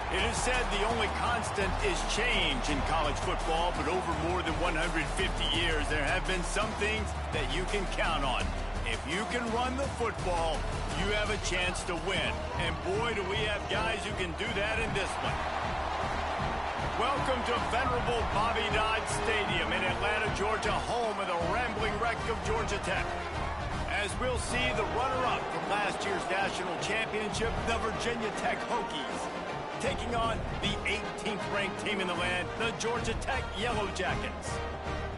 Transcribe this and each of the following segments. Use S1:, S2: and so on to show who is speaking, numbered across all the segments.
S1: It is said the only constant is change in college football, but over more than 150 years, there have been some things that you can count on. If you can run the football, you have a chance to win. And boy, do we have guys who can do that in this one. Welcome to venerable Bobby Dodd Stadium in Atlanta, Georgia, home of the rambling wreck of Georgia Tech. As we'll see the runner-up from last year's national championship, the Virginia Tech Hokies, taking on the 18th ranked team in the land, the Georgia Tech Yellow Jackets.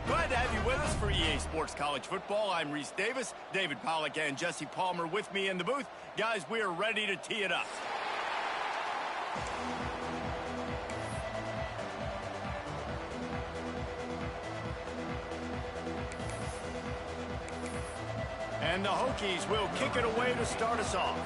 S1: Glad to have you with us for EA Sports College Football. I'm Reese Davis, David Pollack and Jesse Palmer with me in the booth. Guys, we are ready to tee it up. And the Hokies will kick it away to start us off.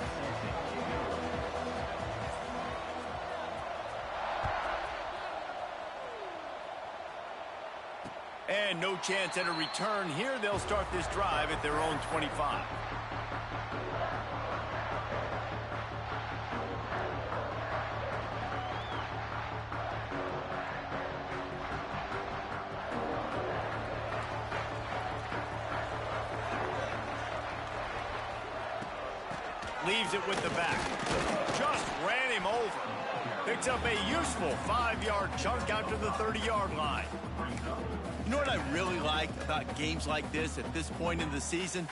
S1: And no chance at a return here. They'll start this drive at their own 25. Leaves it with the back. Just ran him over. Picks up a useful 5-yard chunk out to the 30-yard line. You know what I really like about games like this at this point in the season?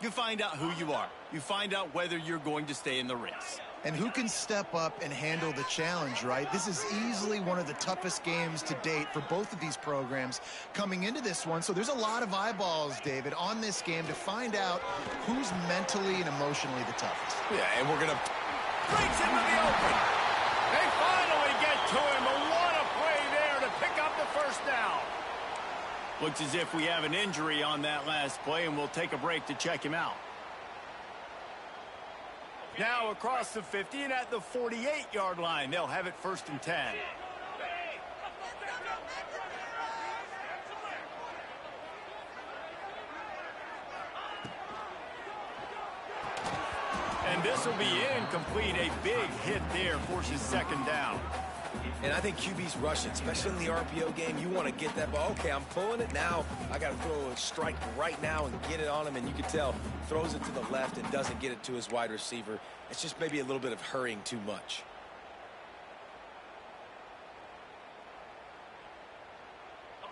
S1: You find out who you are. You find out whether you're going to stay in the race.
S2: And who can step up and handle the challenge, right? This is easily one of the toughest games to date for both of these programs coming into this one. So there's a lot of eyeballs, David, on this game to find out who's mentally and emotionally the toughest.
S1: Yeah, and we're going to... Breaks into the open. They finally get to him. And what a play there to pick up the first down. Looks as if we have an injury on that last play, and we'll take a break to check him out. Now across the 50 and at the 48-yard line, they'll have it 1st and 10. And this will be incomplete. A big hit there forces 2nd down.
S3: And I think QB's rushing, especially in the RPO game. You want to get that ball. Okay, I'm pulling it now. I got to throw a strike right now and get it on him. And you can tell, throws it to the left and doesn't get it to his wide receiver. It's just maybe a little bit of hurrying too much.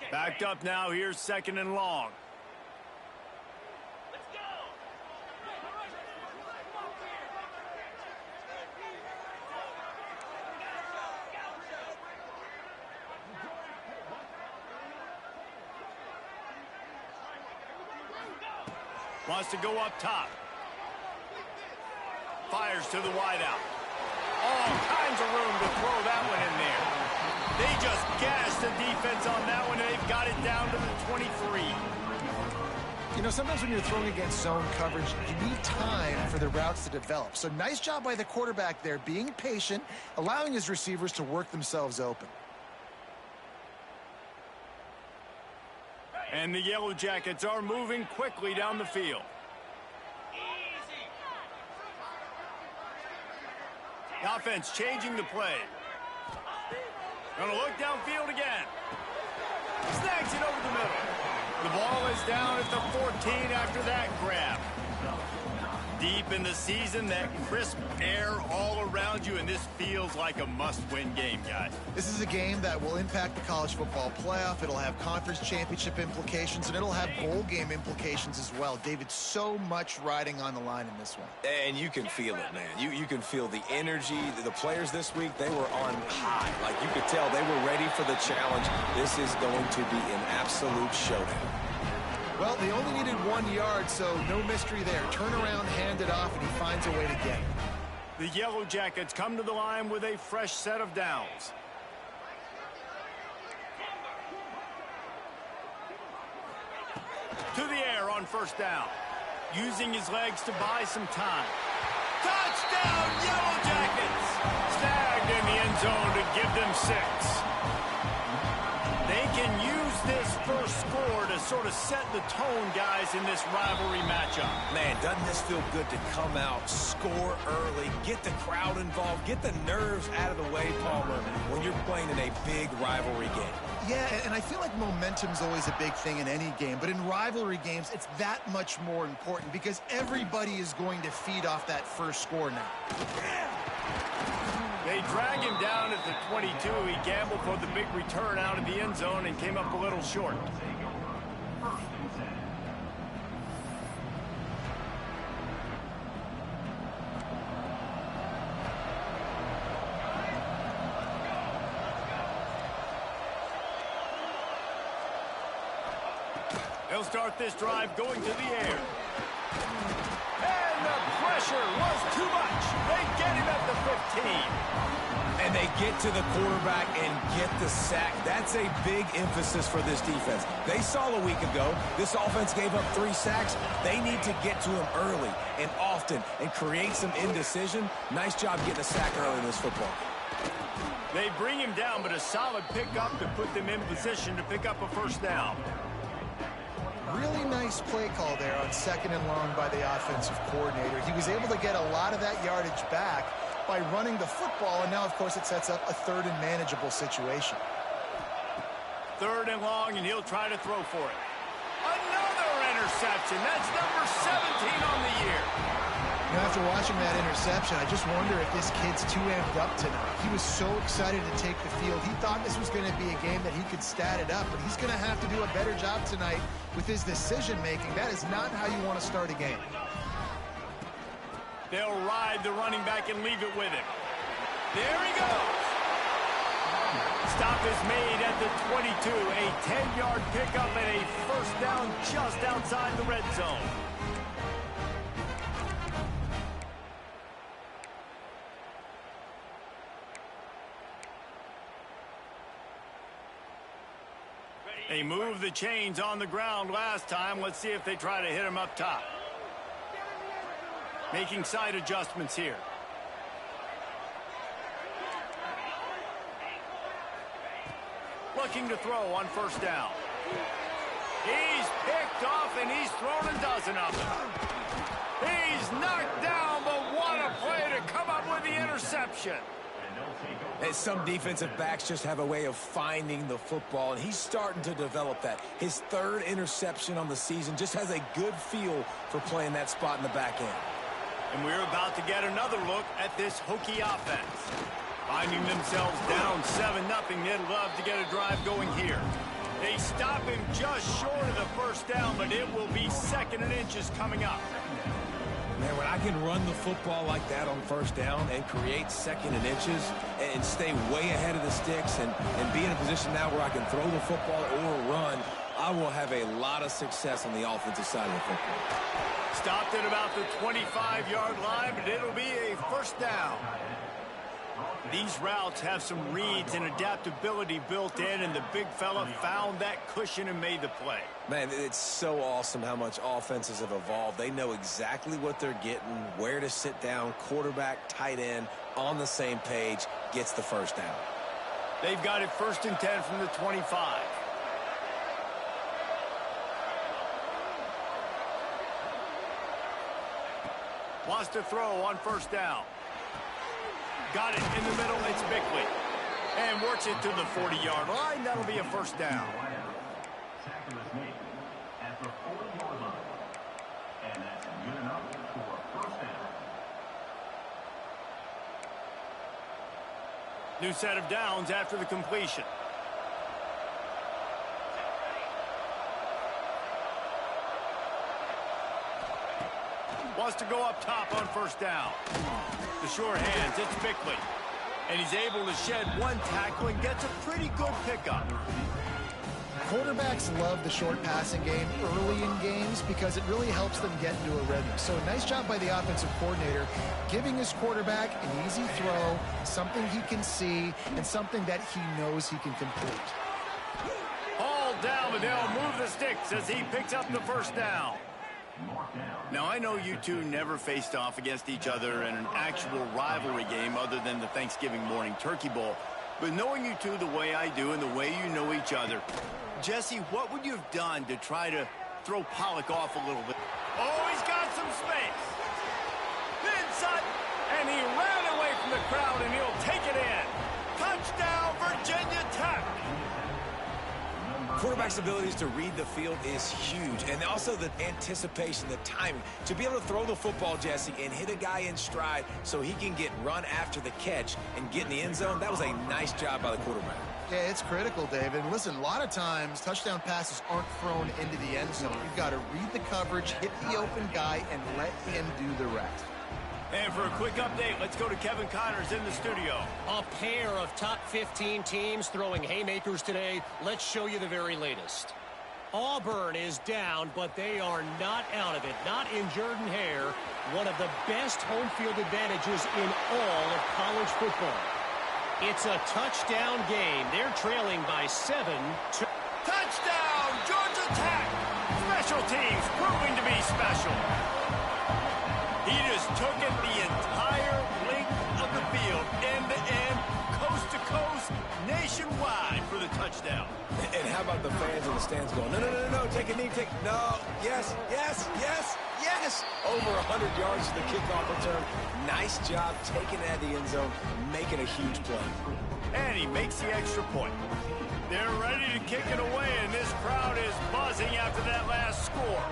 S1: Backed up now. Here's 2nd and long. Wants to go up top. Fires to the wideout. All kinds of room to throw that one in there. They just gashed the defense on that one, and they've got it down to the 23.
S2: You know, sometimes when you're throwing against zone coverage, you need time for the routes to develop. So nice job by the quarterback there, being patient, allowing his receivers to work themselves open.
S1: And the Yellow Jackets are moving quickly down the field. The offense changing the play. Gonna look downfield again. Snags it over the middle. The ball is down at the 14 after that grab. Deep in the season, that crisp air all around you, and this feels like a must-win game, guys.
S2: This is a game that will impact the college football playoff. It'll have conference championship implications, and it'll have bowl game implications as well. David, so much riding on the line in this one.
S3: And you can feel it, man. You can feel the energy. The players this week, they were on high. Like, you could tell they were ready for the challenge. This is going to be an absolute showdown.
S2: Well, they only needed 1 yard, so no mystery there. Turn around, hand it off, and he finds a way to get it.
S1: The Yellow Jackets come to the line with a fresh set of downs. To the air on 1st down. Using his legs to buy some time. Touchdown, Yellow Jackets! Snagged in the end zone to give them 6. They can use this first score to sort of set the tone, guys, in this rivalry matchup.
S3: Man, doesn't this feel good to come out, score early, get the crowd involved, get the nerves out of the way, Palmer, when you're playing in a big rivalry game.
S2: Yeah, and I feel like momentum's always a big thing in any game, but in rivalry games, it's that much more important because everybody is going to feed off that first score now.
S1: They drag him down at the 22. He gambled for the big return out of the end zone and came up a little short. They'll start this drive going to the air. And the pressure was too much. They get him at the 15.
S3: And they get to the quarterback and get the sack. That's a big emphasis for this defense. They saw a week ago, this offense gave up 3 sacks. They need to get to him early and often and create some indecision. Nice job getting a sack early in this football.
S1: They bring him down, but a solid pickup to put them in position to pick up a first down.
S2: Really nice play call there on 2nd and long by the offensive coordinator. He was able to get a lot of that yardage back by running the football, and now, of course, it sets up a 3rd and manageable situation.
S1: 3rd and long, and he'll try to throw for it. Another interception. That's number 17 on the year.
S2: You know, after watching that interception, I just wonder if this kid's too amped up tonight. He was so excited to take the field. He thought this was going to be a game that he could stat it up, but he's going to have to do a better job tonight with his decision-making. That is not how you want to start a game.
S1: They'll ride the running back and leave it with him. There he goes. Stop is made at the 22. A 10-yard pickup and a first down just outside the red zone. They moved the chains on the ground last time. Let's see if they try to hit him up top. Making side adjustments here. Looking to throw on first down. He's picked off and he's thrown a dozen of them. He's knocked down, but what a play to come up with the interception.
S3: And some defensive backs just have a way of finding the football, and he's starting to develop that. His 3rd interception on the season, just has a good feel for playing that spot in the back end.
S1: And we're about to get another look at this Hokie offense. Finding themselves down 7-0, they'd love to get a drive going here. They stop him just short of the first down, but it will be 2nd and inches coming up.
S3: Man, when I can run the football like that on first down and create 2nd and inches and stay way ahead of the sticks and be in a position now where I can throw the football or run, I will have a lot of success on the offensive side of the football.
S1: Stopped at about the 25-yard line, but it'll be a first down. These routes have some reads and adaptability built in, and the big fella found that cushion and made the play.
S3: Man, it's so awesome how much offenses have evolved. They know exactly what they're getting, where to sit down, quarterback, tight end, on the same page, gets the first down.
S1: They've got it 1st and 10 from the 25. Wants to throw on first down. Got it in the middle. It's Bickley. And works it to the 40-yard line. That'll be a first down.
S4: Tackle is made at the 40-yard line. And that's good enough for a first down.
S1: New set of downs after the completion. Wants to go up top on first down. The sure hands, it's Bickley. And he's able to shed one tackle and gets a pretty good pickup.
S2: Quarterbacks love the short passing game early in games because it really helps them get into a rhythm. So nice job by the offensive coordinator giving his quarterback an easy throw, something he can see, and something that he knows he can complete.
S1: All down, but they'll move the sticks as he picks up the first down. Now, I know you two never faced off against each other in an actual rivalry game other than the Thanksgiving morning Turkey Bowl. But knowing you two the way I do and the way you know each other, Jesse, what would you have done to try to throw Pollock off a little bit? Oh, he's got some space. Inside, and he ran away from the crowd, and he'll take it in. Touchdown, Virginia Tech.
S3: Quarterback's abilities to read the field is huge, and also the anticipation, the timing. To be able to throw the football, Jesse, and hit a guy in stride so he can get run after the catch and get in the end zone, that was a nice job by the quarterback.
S2: Yeah, it's critical, David. Listen, a lot of times touchdown passes aren't thrown into the end zone. You've got to read the coverage, hit the open guy, and let him do the rest.
S1: And for a quick update, let's go to Kevin Connors in the studio.
S5: A pair of top 15 teams throwing haymakers today. Let's show you the very latest. Auburn is down, but they are not out of it. Not in Jordan-Hare, one of the best home field advantages in all of college football. It's a touchdown game. They're trailing by 7.
S1: Touchdown, Georgia Tech! Special teams proving to be special. He just took it the entire length of the field, end to end, coast to coast, nationwide for the touchdown.
S3: And how about the fans in the stands going, no, no, no, no, take a knee, no, yes, yes, yes, yes. Over 100 yards to the kickoff return. Nice job taking it out of the end zone, making a huge play.
S1: And he makes the extra point. They're ready to kick it away, and this crowd is buzzing after that last score.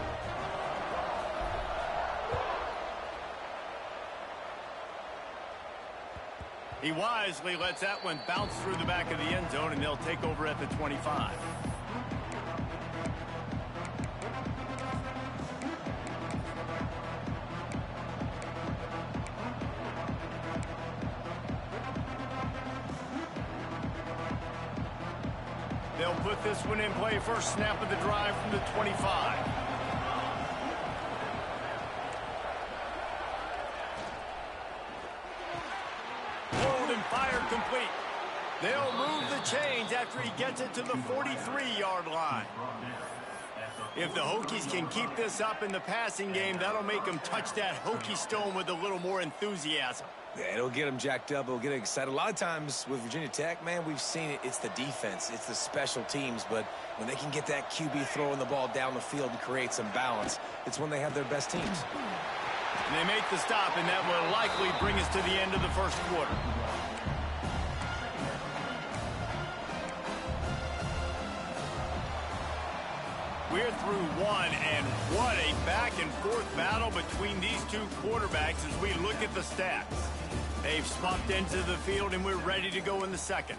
S1: He wisely lets that one bounce through the back of the end zone, and they'll take over at the 25. They'll put this one in play first snap of the drive from the 25. Fire complete. They'll move the chains after he gets it to the 43-yard line. If the Hokies can keep this up in the passing game, that'll make them touch that Hokie stone with a little more enthusiasm.
S3: Yeah, it'll get them jacked up. It'll get excited. A lot of times with Virginia Tech, man, we've seen it. It's the defense. It's the special teams. But when they can get that QB throwing the ball down the field and create some balance, it's when they have their best teams.
S1: And they make the stop, and that will likely bring us to the end of the first quarter. We're through one, and what a back-and-forth battle between these two quarterbacks as we look at the stats. They've swapped into the field, and we're ready to go in the second.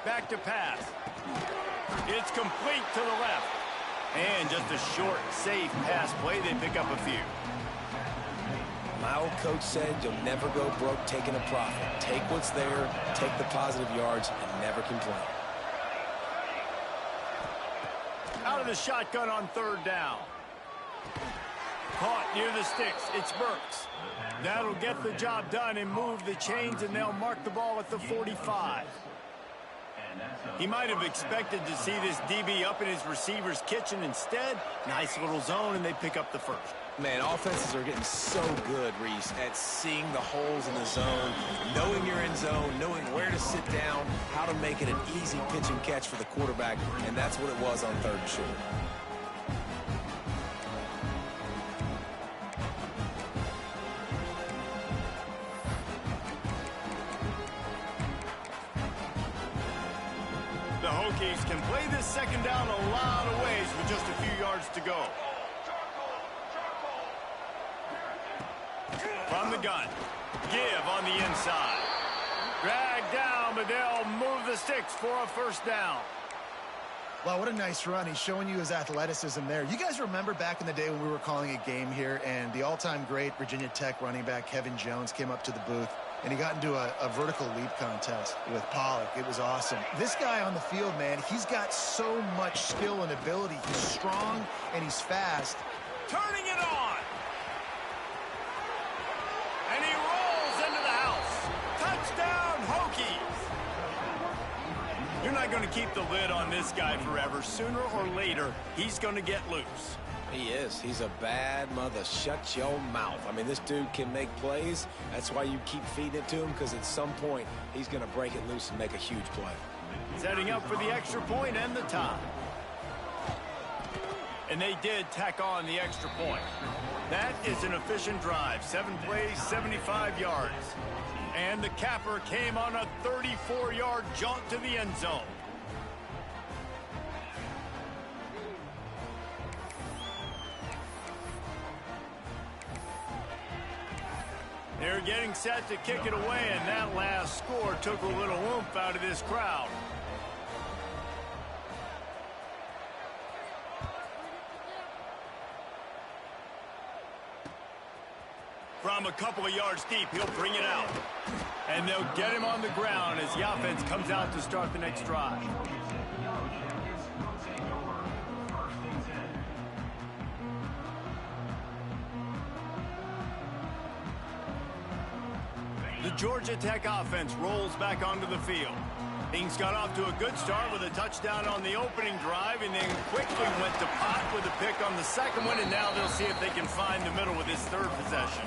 S1: Back to pass. It's complete to the left. And just a short, safe pass play. They pick up a few.
S3: My old coach said you'll never go broke taking a profit. Take what's there, take the positive yards, and never complain.
S1: Out of the shotgun on third down. Caught near the sticks. It's Burks. That'll get the job done and move the chains, and they'll mark the ball at the 45. He might have expected to see this DB up in his receiver's kitchen. Instead, nice little zone, and they pick up the first.
S3: Man, offenses are getting so good, Reese, at seeing the holes in the zone, knowing your end zone, knowing where to sit down, how to make it an easy pitch and catch for the quarterback, and that's what it was on third and short.
S1: The Hokies can play this second down a lot of ways with just a few yards to go. From the gun. Give on the inside. Drag down, but they'll move the sticks for a first down.
S2: Wow, what a nice run. He's showing you his athleticism there. You guys remember back in the day when we were calling a game here and the all-time great Virginia Tech running back Kevin Jones came up to the booth and he got into a vertical leap contest with Pollock. It was awesome. This guy on the field, man, he's got so much skill and ability. He's strong and he's fast.
S1: Turning it on. And he rolls into the house. You're not going to keep the lid on this guy forever. Sooner or later, he's going to get loose.
S3: He is. He's a bad mother. Shut your mouth. I mean, this dude can make plays. That's why you keep feeding it to him, because at some point, he's going to break it loose and make a huge play.
S1: Setting up for the extra point and the tie. And they did tack on the extra point. That is an efficient drive. 7 plays, 75 yards. And the capper came on a 34-yard jaunt to the end zone. They're getting set to kick it away, and that last score took a little oomph out of this crowd. From a couple of yards deep, he'll bring it out. And they'll get him on the ground as the offense comes out to start the next drive. The Georgia Tech offense rolls back onto the field. Things got off to a good start with a touchdown on the opening drive, and then quickly went to pot with a pick on the second one, and now they'll see if they can find the middle with this third possession.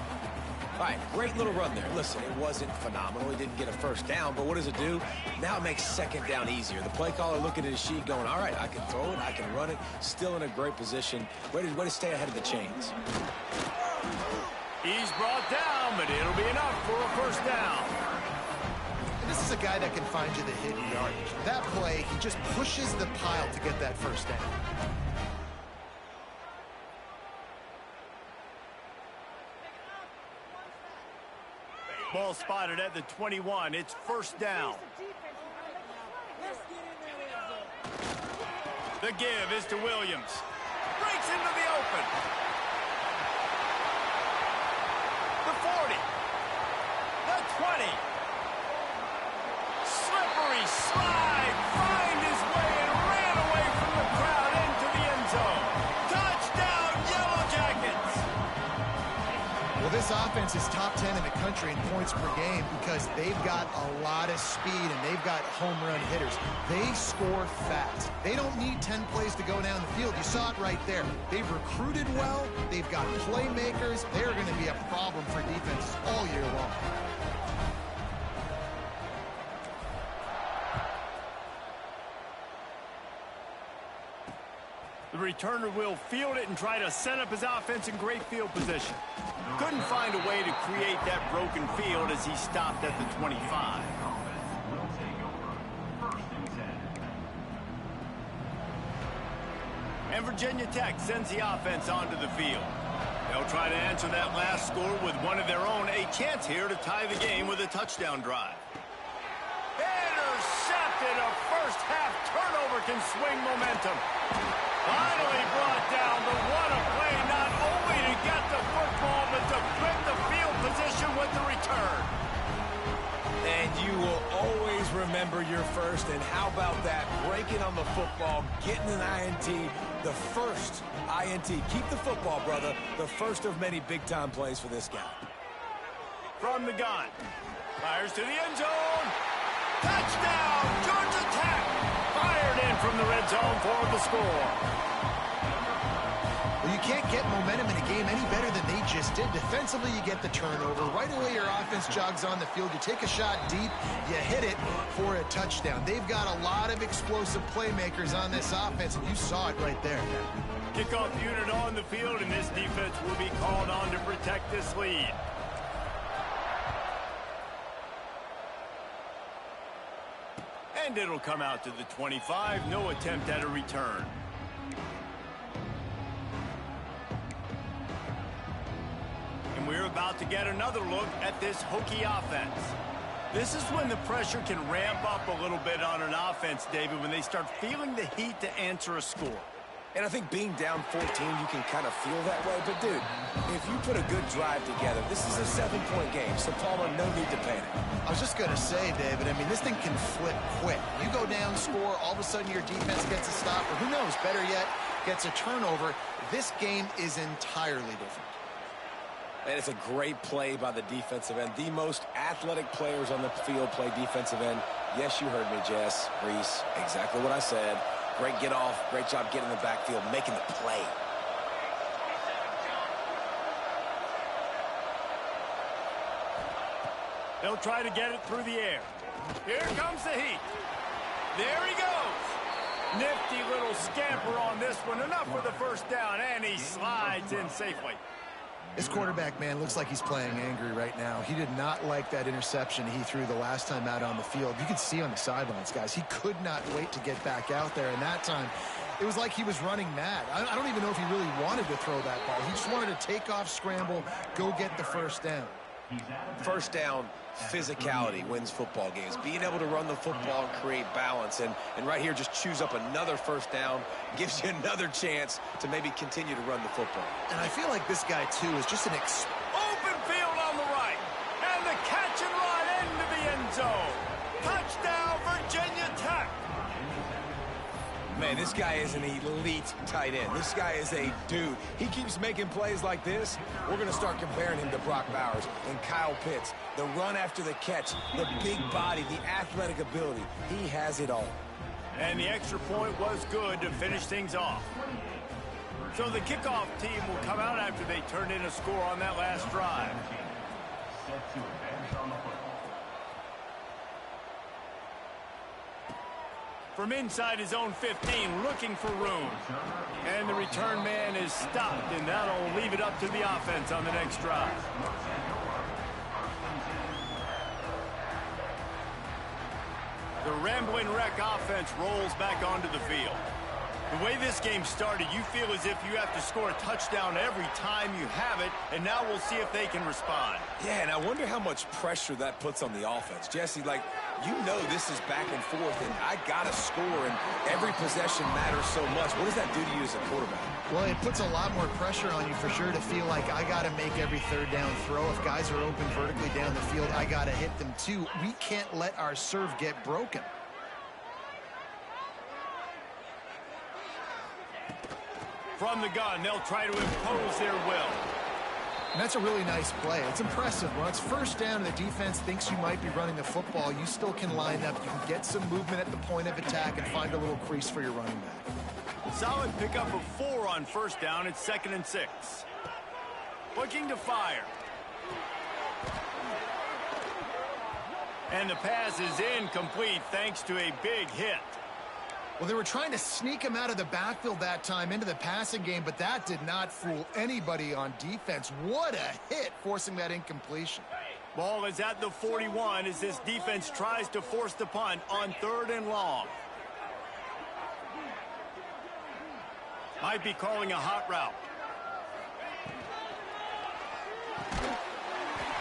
S3: All right, great little run there. Listen, it wasn't phenomenal. He didn't get a first down, but what does it do? Now it makes second down easier. The play caller looking at his sheet going, all right, I can throw it, I can run it. Still in a great position. Way to stay ahead of the chains.
S1: He's brought down, but it'll be enough for a first down.
S2: And this is a guy that can find you the hidden yardage. That play, he just pushes the pile to get that first down.
S1: Ball spotted at the 21. It's first down. The give is to Williams. Breaks into the open. The 40. The 20. Slippery slide. Find his way and ran away from the crowd into the end zone. Touchdown, Yellow Jackets.
S2: Well, this offense is top 10 in the country in points per game because they've got a lot of speed and they've got home run hitters. They score fast. They don't need 10 plays to go down the field. You saw it right there. They've recruited well. They've got playmakers. They're going to be a problem for defense all year long.
S1: The returner will field it and try to set up his offense in great field position. Couldn't find a way to create that broken field as he stopped at the 25. And Virginia Tech sends the offense onto the field. They'll try to answer that last score with one of their own. A chance here to tie the game with a touchdown drive. Intercepted. A first half turnover can swing momentum. Finally brought down, but what a play, not only to get the football, but to flip the field position with the return.
S3: And you will always remember your first, and how about that? Breaking on the football, getting an INT, the first INT. Keep the football, brother. The first of many big-time plays for this guy.
S1: From the gun. Fires to the end zone. Touchdown, Georgia Tech. Fired in from the red zone for the score.
S2: Well, you can't get momentum in a game any better than they just did. Defensively, you get the turnover. Right away, your offense jogs on the field. You take a shot deep, you hit it for a touchdown. They've got a lot of explosive playmakers on this offense, and you saw it right there.
S1: Kickoff unit on the field, and this defense will be called on to protect this lead. And it'll come out to the 25. No attempt at a return. And we're about to get another look at this Hokie offense. This is when the pressure can ramp up a little bit on an offense, David, when they start feeling the heat to answer a score.
S3: And I think being down 14, you can kind of feel that way. But, dude, if you put a good drive together, this is a 7-point game. So, Palmer, no need to panic.
S2: I was just going to say, David, I mean, this thing can flip quick. You go down, score, all of a sudden your defense gets a stop, or who knows, better yet, gets a turnover. This game is entirely different.
S3: And it's a great play by the defensive end. The most athletic players on the field play defensive end. Yes, you heard me, Jess, Reese. Exactly what I said. Great get off. Great job getting in the backfield, making the play.
S1: They'll try to get it through the air. Here comes the heat. There he goes. Nifty little scamper on this one. Enough for the first down, and he slides in safely.
S2: This quarterback, man, looks like he's playing angry right now. He did not like that interception he threw the last time out on the field. You could see on the sidelines, guys, he could not wait to get back out there. And that time, it was like he was running mad. I don't even know if he really wanted to throw that ball. He just wanted to take off, scramble, go get the first down.
S3: First down, physicality wins football games. Being able to run the football and create balance. And right here, just choose up another first down, gives you another chance to maybe continue to run the football.
S2: And I feel like this guy, too, is just an
S1: open field on the right. And the catch and run into the end zone. Touchdown, Virginia Tech.
S3: Man, this guy is an elite tight end. This guy is a dude. He keeps making plays like this. We're going to start comparing him to Brock Bowers and Kyle Pitts. The run after the catch, the big body, the athletic ability. He has it all.
S1: And the extra point was good to finish things off. So the kickoff team will come out after they turned in a score on that last drive.
S4: Set to advance on the football.
S1: From inside his own 15, looking for room. And the return man is stopped, and that'll leave it up to the offense on the next drive. The Rambling Wreck offense rolls back onto the field. The way this game started, you feel as if you have to score a touchdown every time you have it, and now we'll see if they can respond.
S3: Yeah, and I wonder how much pressure that puts on the offense. Jesse, like, you know this is back and forth, and I got to score, and every possession matters so much. What does that do to you as a quarterback?
S2: Well, it puts a lot more pressure on you for sure to feel like I got to make every third down throw. If guys are open vertically down the field, I got to hit them too. We can't let our serve get broken.
S1: From the gun, they'll try to impose their will.
S2: And that's a really nice play. It's impressive. When it's first down and the defense thinks you might be running the football, you still can line up. You can get some movement at the point of attack and find a little crease for your running back.
S1: Solid pickup of 4 on first down. It's 2nd and 6. Looking to fire. And the pass is incomplete thanks to a big hit.
S2: Well, they were trying to sneak him out of the backfield that time into the passing game, but that did not fool anybody on defense. What a hit, forcing that incompletion.
S1: Ball is at the 41 as this defense tries to force the punt on 3rd and long. Might be calling a hot route.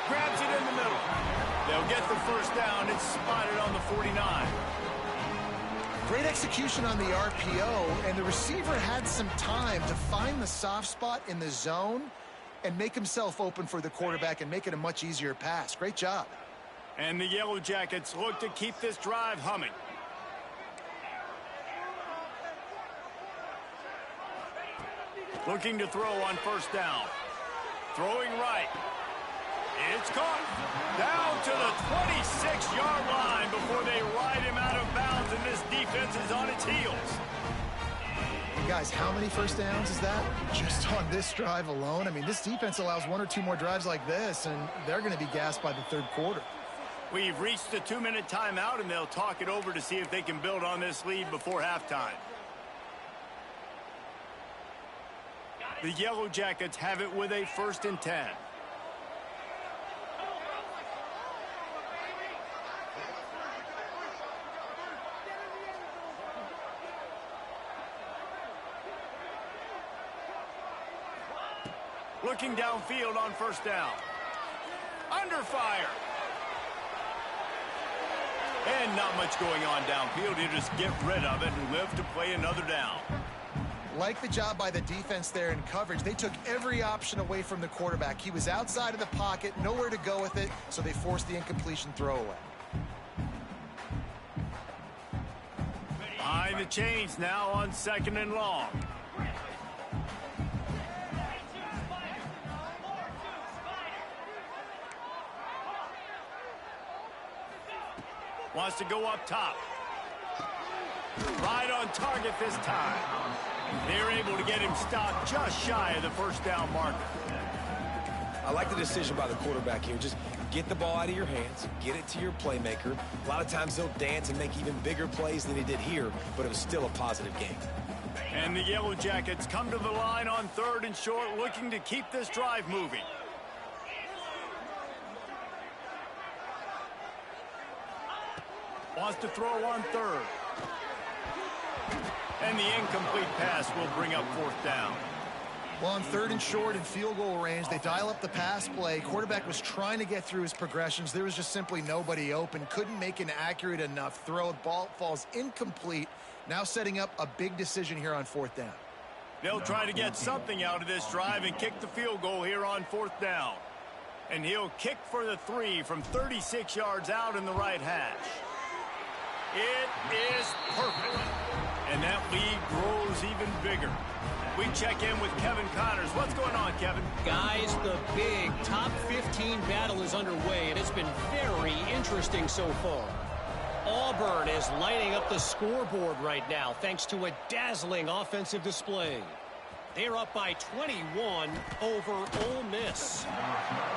S1: Grabs it in the middle. They'll get the first down. It's spotted on the 49.
S2: Great execution on the RPO, and the receiver had some time to find the soft spot in the zone and make himself open for the quarterback and make it a much easier pass. Great job.
S1: And the Yellow Jackets look to keep this drive humming. Looking to throw on first down. Throwing right. It's caught. Down to the 26-yard line before they ride him out of bounds, and this defense is on its heels.
S2: And guys, how many first downs is that? Just on this drive alone? I mean, this defense allows 1 or 2 more drives like this, and they're going to be gassed by the 3rd quarter.
S1: We've reached the 2-minute timeout, and they'll talk it over to see if they can build on this lead before halftime. The Yellow Jackets have it with a 1st and 10. Looking downfield on first down. Under fire. And not much going on downfield. You just get rid of it and live to play another down.
S2: Like the job by the defense there in coverage. They took every option away from the quarterback. He was outside of the pocket, nowhere to go with it, so they forced the incompletion throwaway.
S1: Behind the chains now on 2nd and long. Wants to go up top. Right on target this time. They're able to get him stopped just shy of the first down marker.
S3: I like the decision by the quarterback here. Just get the ball out of your hands, get it to your playmaker. A lot of times they'll dance and make even bigger plays than he did here, but it was still a positive game.
S1: And the Yellow Jackets come to the line on 3rd and short, looking to keep this drive moving. Wants to throw on 3rd. And the incomplete pass will bring up 4th down.
S2: Well, on 3rd and short and field goal range, they dial up the pass play. Quarterback was trying to get through his progressions. There was just simply nobody open. Couldn't make an accurate enough throw. Ball falls incomplete. Now setting up a big decision here on 4th down.
S1: They'll try to get something out of this drive and kick the field goal here on 4th down. And he'll kick for the 3 from 36 yards out in the right hash. It is perfect. And that lead grows even bigger. We check in with Kevin Connors. What's going on, Kevin?
S5: Guys, the big top 15 battle is underway, and it's been very interesting so far. Auburn is lighting up the scoreboard right now thanks to a dazzling offensive display. They're up by 21 over Ole Miss.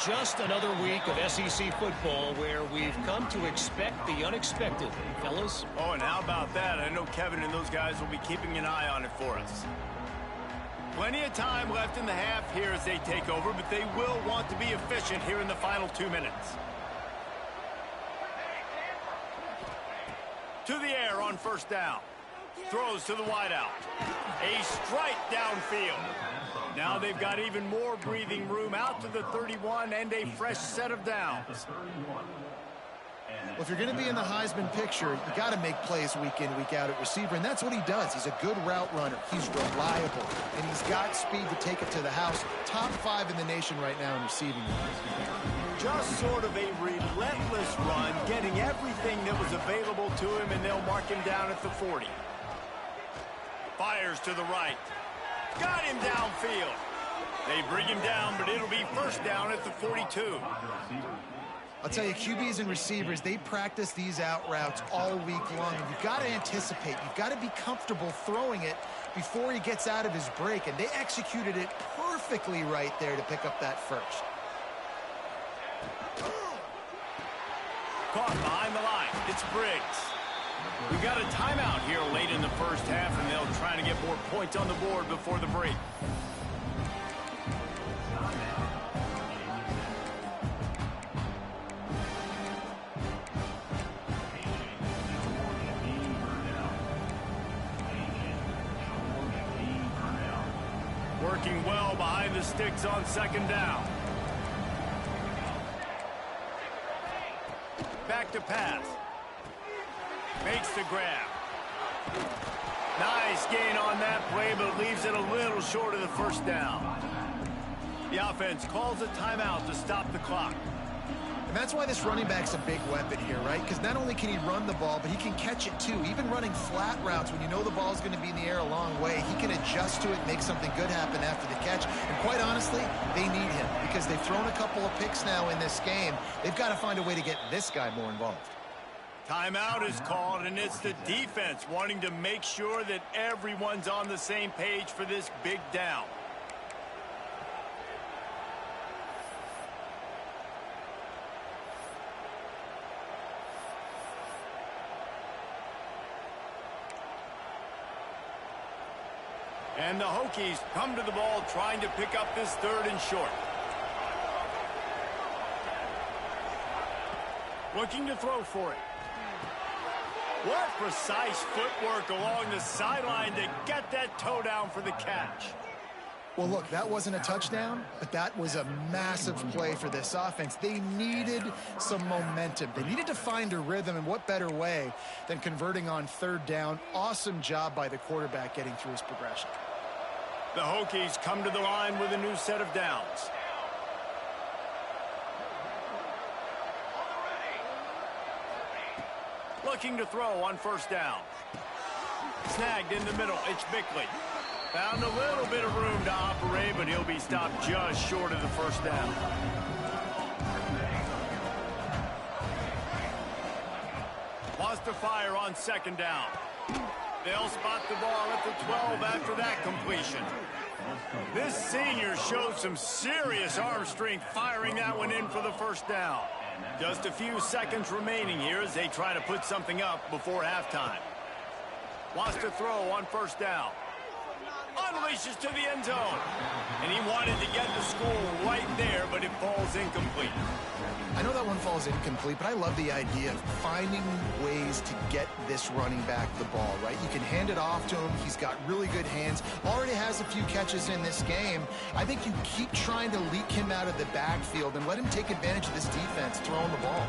S5: Just another week of SEC football where we've come to expect the unexpected, fellas.
S1: Oh, and how about that? I know Kevin and those guys will be keeping an eye on it for us. Plenty of time left in the half here as they take over, but they will want to be efficient here in the final 2 minutes. To the air on 1st down. Throws to the wideout. A strike downfield. Now they've got even more breathing room out to the 31 and a fresh set of downs.
S2: Well, if you're going to be in the Heisman picture, you got to make plays week in, week out at receiver, and that's what he does. He's a good route runner. He's reliable, and he's got speed to take it to the house. Top 5 in the nation right now in receiving.
S1: Just sort of a relentless run, getting everything that was available to him, and they'll mark him down at the 40. Fires to the right. Got him downfield. They bring him down, but it'll be 1st down at the 42.
S2: I'll tell you, QBs and receivers, they practice these out routes all week long. And you've got to anticipate. You've got to be comfortable throwing it before he gets out of his break. And they executed it perfectly right there to pick up that first.
S1: Caught behind the line. It's Briggs. We got a timeout here late in the first half, and they'll try to get more points on the board before the break. Working well behind the sticks on 2nd down. Back to pass. Makes the grab. Nice gain on that play, but leaves it a little short of the 1st down. The offense calls a timeout to stop the clock.
S2: And that's why this running back's a big weapon here, right? Because not only can he run the ball, but he can catch it too. Even running flat routes, when you know the ball's going to be in the air a long way, he can adjust to it and make something good happen after the catch. And quite honestly, they need him because they've thrown a couple of picks now in this game. They've got to find a way to get this guy more involved.
S1: Timeout is called, and it's the defense wanting to make sure that everyone's on the same page for this big down. And the Hokies come to the ball trying to pick up this 3rd and short. Looking to throw for it. What precise footwork along the sideline to get that toe down for the catch.
S2: Well, look, that wasn't a touchdown, but that was a massive play for this offense. They needed some momentum. They needed to find a rhythm, and what better way than converting on 3rd down. Awesome job by the quarterback getting through his progression.
S1: The Hokies come to the line with a new set of downs. Looking to throw on 1st down. Snagged in the middle. It's Bickley. Found a little bit of room to operate, but he'll be stopped just short of the 1st down. to fire on second down. They'll spot the ball at the 12 after that completion. This senior showed some serious arm strength firing that one in for the first down. Just a few seconds remaining here as they try to put something up before halftime. Wants to throw on first down. Unleashes to the end zone. And he wanted to get the score right there, but it falls incomplete.
S2: I know that one falls incomplete, but I love the idea of finding ways to get this running back the ball, right? You can hand it off to him. He's got really good hands. Already has a few catches in this game. I think you keep trying to leak him out of the backfield and let him take advantage of this defense throwing the ball.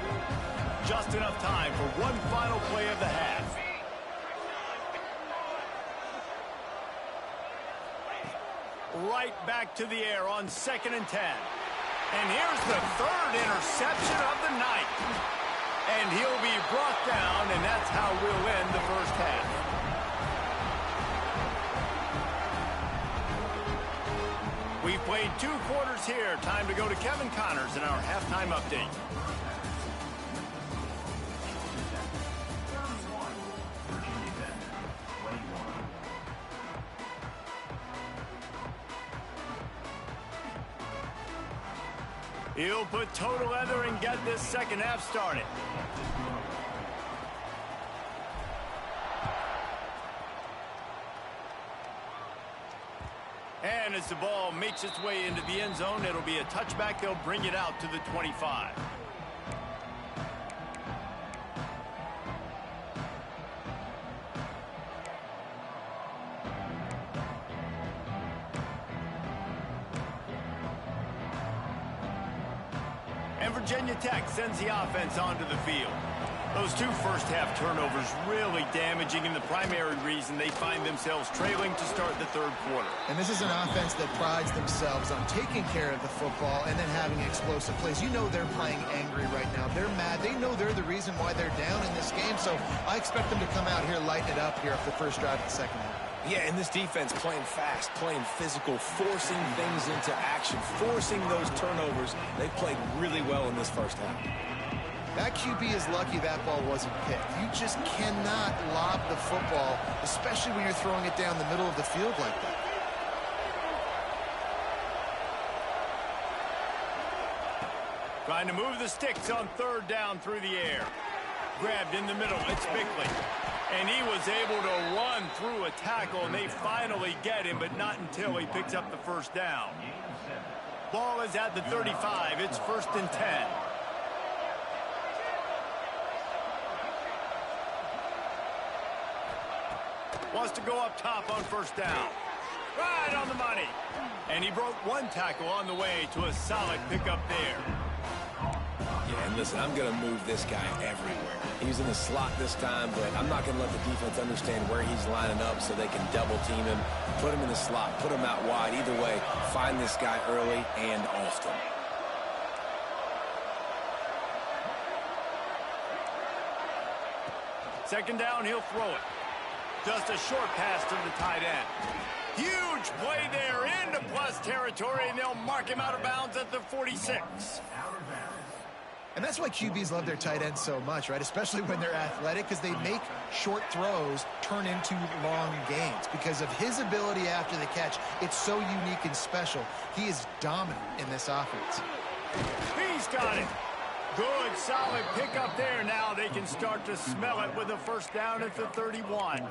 S1: Just enough time for one final play of the half. Right back to the air on 2nd and 10. And here's the third interception of the night. And he'll be brought down, and that's how we'll end the first half. We've played 2 quarters here. Time to go to Kevin Connors in our halftime update. He'll put total leather and get this second half started. And as the ball makes its way into the end zone, it'll be a touchback. They'll bring it out to the 25. And Virginia Tech sends the offense onto the field. Those 2 first-half turnovers really damaging, and the primary reason they find themselves trailing to start the 3rd quarter.
S2: And this is an offense that prides themselves on taking care of the football and then having explosive plays. You know they're playing angry right now. They're mad. They know they're the reason why they're down in this game, so I expect them to come out here, lighten it up here after the first drive of the second half.
S3: Yeah, and this defense playing fast, playing physical, forcing things into action, forcing those turnovers. They played really well in this first half.
S2: That QB is lucky that ball wasn't picked. You just cannot lob the football, especially when you're throwing it down the middle of the field like that.
S1: Trying to move the sticks on 3rd down through the air. Grabbed in the middle. It's Bickley. And he was able to run through a tackle, and they finally get him, but not until he picks up the first down. Ball is at the 35. It's 1st and 10. Wants to go up top on first down. Right on the money. And he broke 1 tackle on the way to a solid pickup there.
S3: Yeah, and listen, I'm going to move this guy everywhere. He's in the slot this time, but I'm not going to let the defense understand where he's lining up so they can double team him, put him in the slot, put him out wide. Either way, find this guy early and often.
S1: Second down, he'll throw it. Just a short pass to the tight end. Huge play there into plus territory, and they'll mark him out of bounds at the 46.
S2: And that's why QBs love their tight ends so much, right? Especially when they're athletic, because they make short throws turn into long gains. Because of his ability after the catch, it's so unique and special. He is dominant in this offense.
S1: He's got it. Good, solid pickup there. Now they can start to smell it with a first down at the 31.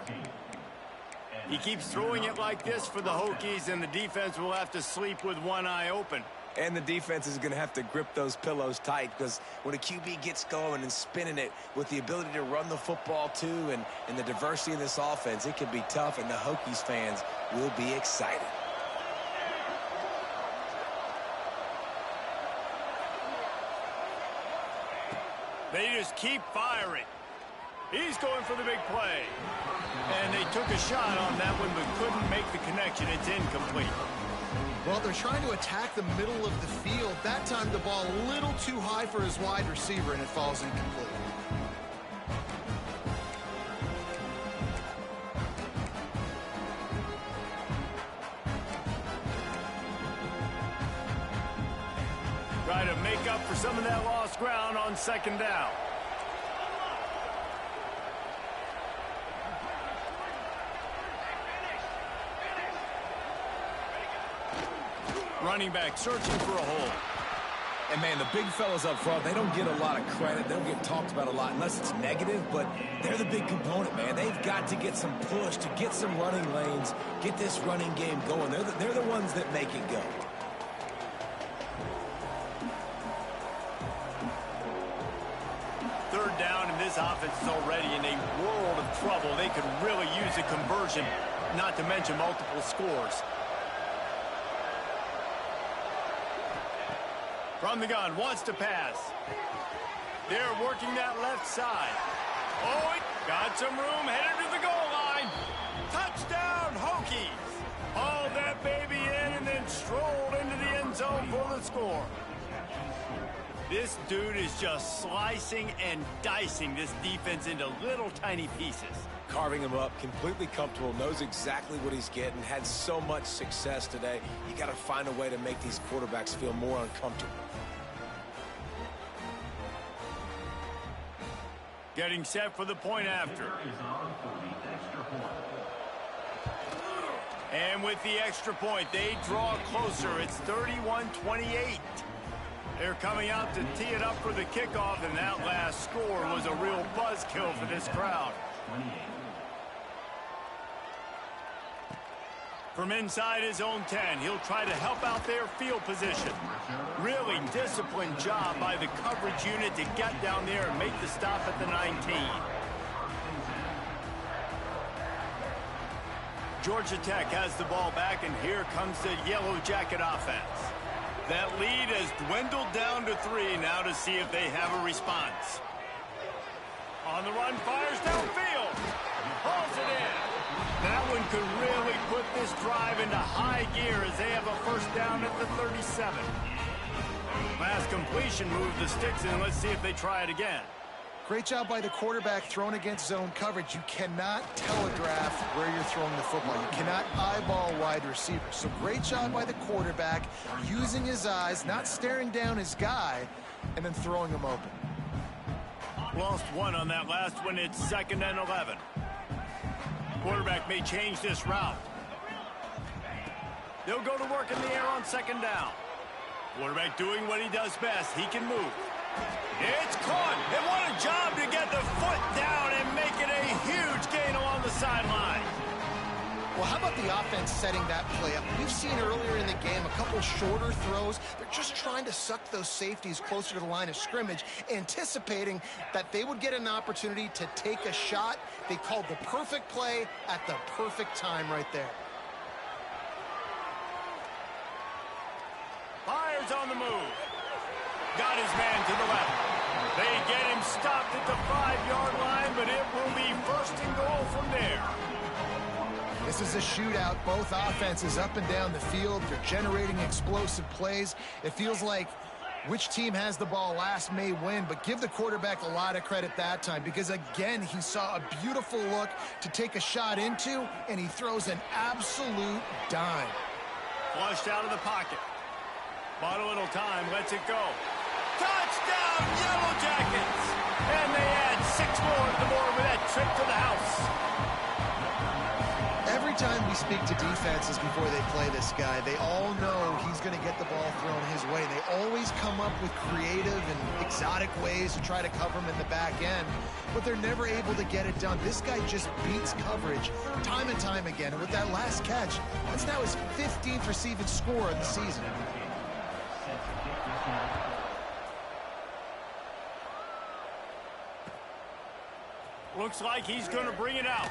S1: He keeps throwing it like this for the Hokies, and the defense will have to sleep with one eye open.
S3: And the defense is going to have to grip those pillows tight, because when a QB gets going and spinning it with the ability to run the football too, and the diversity of this offense, it can be tough, and the Hokies fans will be excited.
S1: They just keep firing. He's going for the big play. And they took a shot on that one, but couldn't make the connection. It's incomplete.
S2: Well, they're trying to attack the middle of the field. That time the ball a little too high for his wide receiver, and it falls incomplete.
S1: Try to make up for some of that lost ground on second down. Running back searching for a hole.
S3: And, man, the big fellas up front, they don't get a lot of credit. They don't get talked about a lot unless it's negative, but they're the big component, man. They've got to get some push, to get some running lanes, get this running game going. They're the ones that make it go.
S1: Third down, and this offense is already in a world of trouble. They could really use a conversion, not to mention multiple scores. From the gun, wants to pass. They're working that left side. Oh, got some room, headed to the goal line. Touchdown, Hokies. Hauled that baby in and then strolled into the end zone for the score. This dude is just slicing and dicing this defense into little tiny pieces.
S3: Carving him up, completely comfortable, knows exactly what he's getting, had so much success today. You got to find a way to make these quarterbacks feel more uncomfortable.
S1: Getting set for the point after. And with the extra point, they draw closer. It's 31-28. They're coming out to tee it up for the kickoff, and that last score was a real buzzkill for this crowd. From inside his own 10, he'll try to help out their field position. Really disciplined job by the coverage unit to get down there and make the stop at the 19. Georgia Tech has the ball back, and here comes the Yellow Jacket offense. That lead has dwindled down to 3 now to see if they have a response. On the run, fires downfield. Hauls it in. That one could really put this drive into high gear as they have a first down at the 37. Last completion moved the sticks in. Let's see if they try it again.
S2: Great job by the quarterback thrown against zone coverage. You cannot telegraph where you're throwing the football. You cannot eyeball wide receivers. So great job by the quarterback using his eyes, not staring down his guy, and then throwing him open.
S1: Lost one on that last one. It's 2nd and 11. Quarterback may change this route. They'll go to work in the air on 2nd down. Quarterback doing what he does best. He can move. It's caught. And what a job to get the foot down and make it a huge gain along the sideline.
S2: Well, how about the offense setting that play up? We've seen earlier in the game a couple shorter throws. They're just trying to suck those safeties closer to the line of scrimmage, anticipating that they would get an opportunity to take a shot. They called the perfect play at the perfect time right there.
S1: Fires on the move. Got his man to the left. They get him stopped at the 5-yard line, but it will be 1st and goal from there.
S2: This is a shootout. Both offenses up and down the field. They're generating explosive plays. It feels like which team has the ball last may win, but give the quarterback a lot of credit that time because, again, he saw a beautiful look to take a shot into, and he throws an absolute dime.
S1: Flushed out of the pocket. Bought a little time, lets it go. Touchdown, Yellow Jackets! And they add 6 more to the board with that trip to the house.
S2: Every time we speak to defenses before they play this guy, they all know he's going to get the ball thrown his way. They always come up with creative and exotic ways to try to cover him in the back end, but they're never able to get it done. This guy just beats coverage time and time again, and with that last catch, that's now his 15th receiving score of the season.
S1: Looks like he's going to bring it out.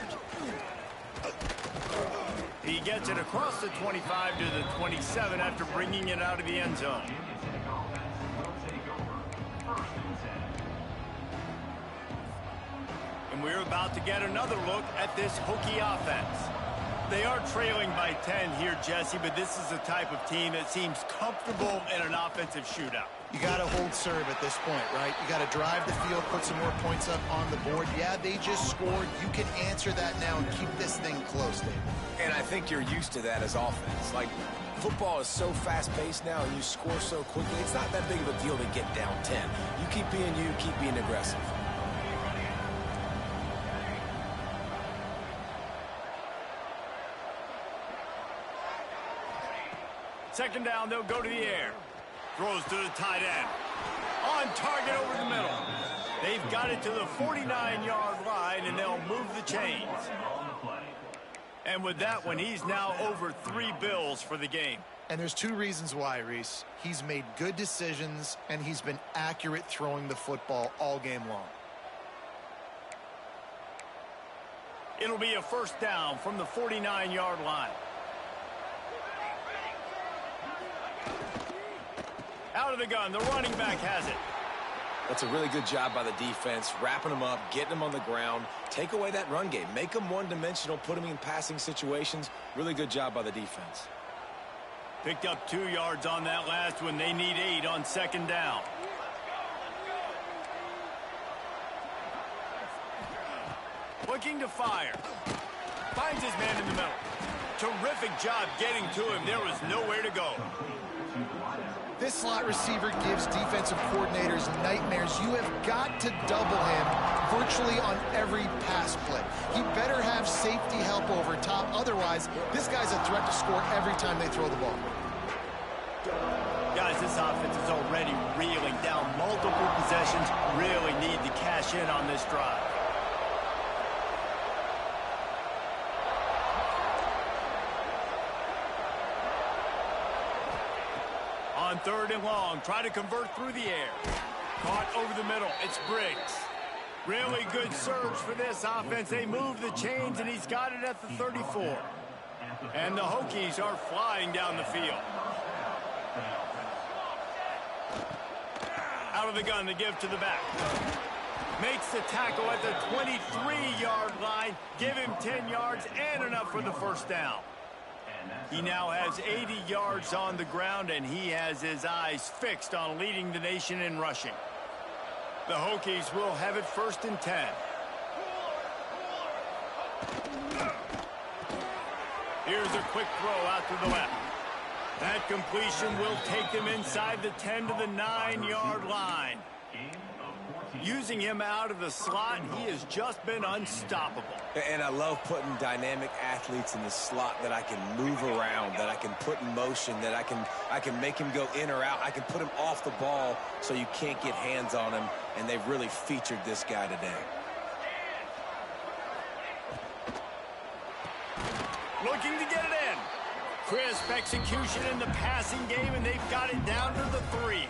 S1: He gets it across the 25 to the 27 after bringing it out of the end zone. And we're about to get another look at this Hokie offense. They are trailing by 10 here, Jesse, but this is the type of team that seems comfortable in an offensive shootout.
S2: You got to hold serve at this point, right? You got to drive the field, put some more points up on the board. Yeah, they just scored. You can answer that now and keep this thing close, Dave.
S3: And I think you're used to that as offense. Like, football is so fast-paced now, and you score so quickly. It's not that big of a deal to get down 10. You keep being aggressive.
S1: Second down, they'll go to the air. Throws to the tight end. On target over the middle. They've got it to the 49-yard line, and they'll move the chains. And with that one, he's now over 3 bills for the game.
S2: And there's 2 reasons why, Reese. He's made good decisions, and he's been accurate throwing the football all game long.
S1: It'll be a first down from the 49-yard line. Out of the gun, the running back has it.
S3: That's a really good job by the defense, wrapping them up, getting them on the ground. Take away that run game. Make them one-dimensional, put them in passing situations. Really good job by the defense.
S1: Picked up 2 yards on that last one. They need 8 on second down. Looking to fire. Finds his man in the middle. Terrific job getting to him. There was nowhere to go.
S2: This slot receiver gives defensive coordinators nightmares. You have got to double him virtually on every pass play. He better have safety help over top. Otherwise, this guy's a threat to score every time they throw the ball.
S1: Guys, this offense is already reeling down multiple possessions. Really need to cash in on this drive. On 3rd and long, try to convert through the air. Caught over the middle. It's Briggs. Really good surge for this offense. They move the chains, and he's got it at the 34. And the Hokies are flying down the field. Out of the gun, the give to the back. Makes the tackle at the 23-yard line. Give him 10 yards and enough for the first down. He now has 80 yards on the ground, and he has his eyes fixed on leading the nation in rushing. The Hokies will have it 1st and 10. Here's a quick throw out to the left. That completion will take them inside the 10 to the 9-yard line. Using him out of the slot, he has just been unstoppable.
S3: And I love putting dynamic athletes in the slot that I can move around, that I can put in motion, that I can make him go in or out. I can put him off the ball so you can't get hands on him, and they've really featured this guy today.
S1: Looking to get it in. Crisp execution in the passing game, and they've got it down to the 3.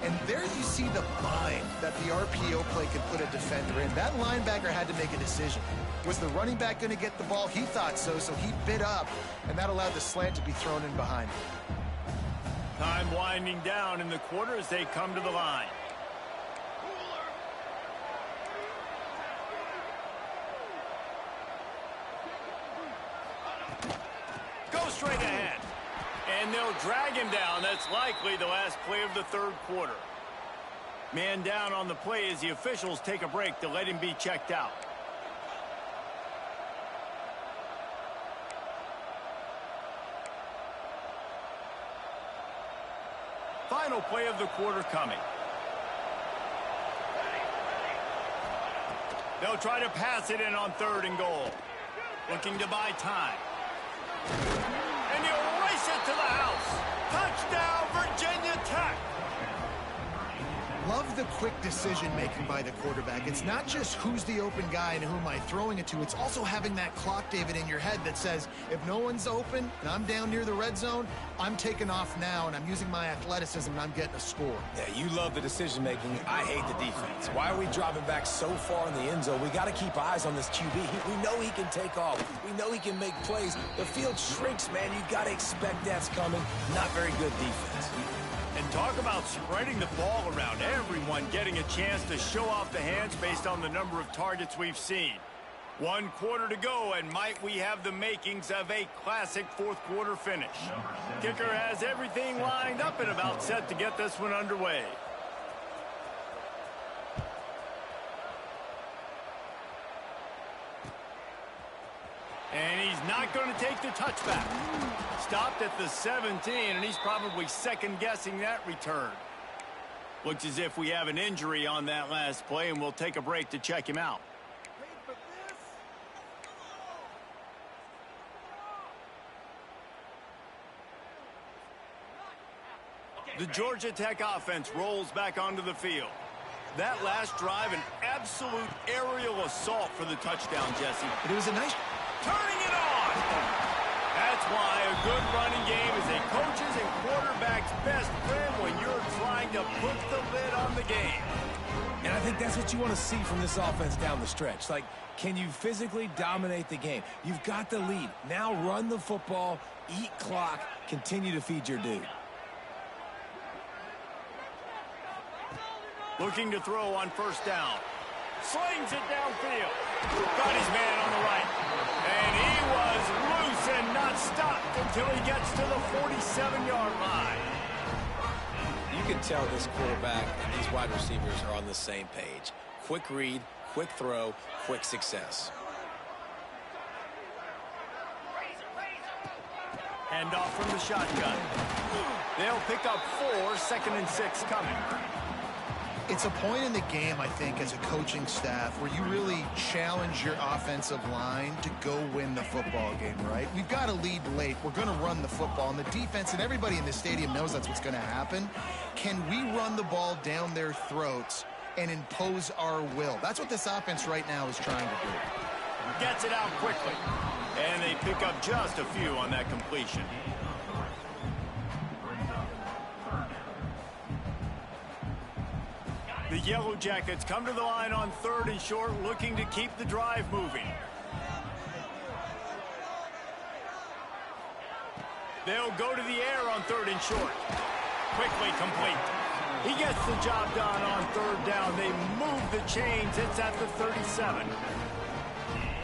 S2: And there you see the bind that the RPO play could put a defender in. That linebacker had to make a decision. Was the running back going to get the ball? He thought so, so he bit up, and that allowed the slant to be thrown in behind him.
S1: Time winding down in the quarter as they come to the line. Go straight ahead. And they'll drag him down. That's likely the last play of the 3rd quarter. Man down on the play as the officials take a break to let him be checked out. Final play of the quarter coming. They'll try to pass it in on 3rd and goal. Looking to buy time. And he'll race it to the house. Touchdown, Virginia Tech.
S2: Love the quick decision-making by the quarterback. It's not just who's the open guy and who am I throwing it to. It's also having that clock, David, in your head that says, if no one's open and I'm down near the red zone, I'm taking off now and I'm using my athleticism and I'm getting a score.
S3: Yeah, you love the decision-making. I hate the defense. Why are we dropping back so far in the end zone? We got to keep eyes on this QB. We know he can take off. We know he can make plays. The field shrinks, man. You got to expect that's coming. Not very good defense.
S1: And talk about spreading the ball around. Everyone getting a chance to show off the hands based on the number of targets we've seen. 1 quarter to go, and might we have the makings of a classic 4th quarter finish. Kicker has everything lined up and about set to get this one underway. And he's not going to take the touchback. Stopped at the 17, and he's probably second-guessing that return. Looks as if we have an injury on that last play, and we'll take a break to check him out. The Georgia Tech offense rolls back onto the field. That last drive, an absolute aerial assault for the touchdown, Jesse.
S2: It was a nice...
S1: Turning it on! That's why a good running game is a coach's and quarterback's best friend when you're trying to put the lid on the game.
S3: And I think that's what you want to see from this offense down the stretch. Like, can you physically dominate the game? You've got the lead. Now run the football, eat clock, continue to feed your dude.
S1: Looking to throw on first down. Slings it downfield. Got his man on the right. And he was loose and not stopped until he gets to the 47-yard line.
S3: You can tell this quarterback and these wide receivers are on the same page. Quick read, quick throw, quick success.
S1: Hand off from the shotgun. They'll pick up 4, 2nd and 6 coming.
S2: It's a point in the game, I think, as a coaching staff where you really challenge your offensive line to go win the football game, right? We've got to lead late. We're going to run the football. And the defense and everybody in the stadium knows that's what's going to happen. Can we run the ball down their throats and impose our will? That's what this offense right now is trying to do.
S1: Gets it out quickly. And they pick up just a few on that completion. The Yellow Jackets come to the line on 3rd and short, looking to keep the drive moving. They'll go to the air on 3rd and short. Quickly complete. He gets the job done on 3rd down. They move the chains. It's at the 37.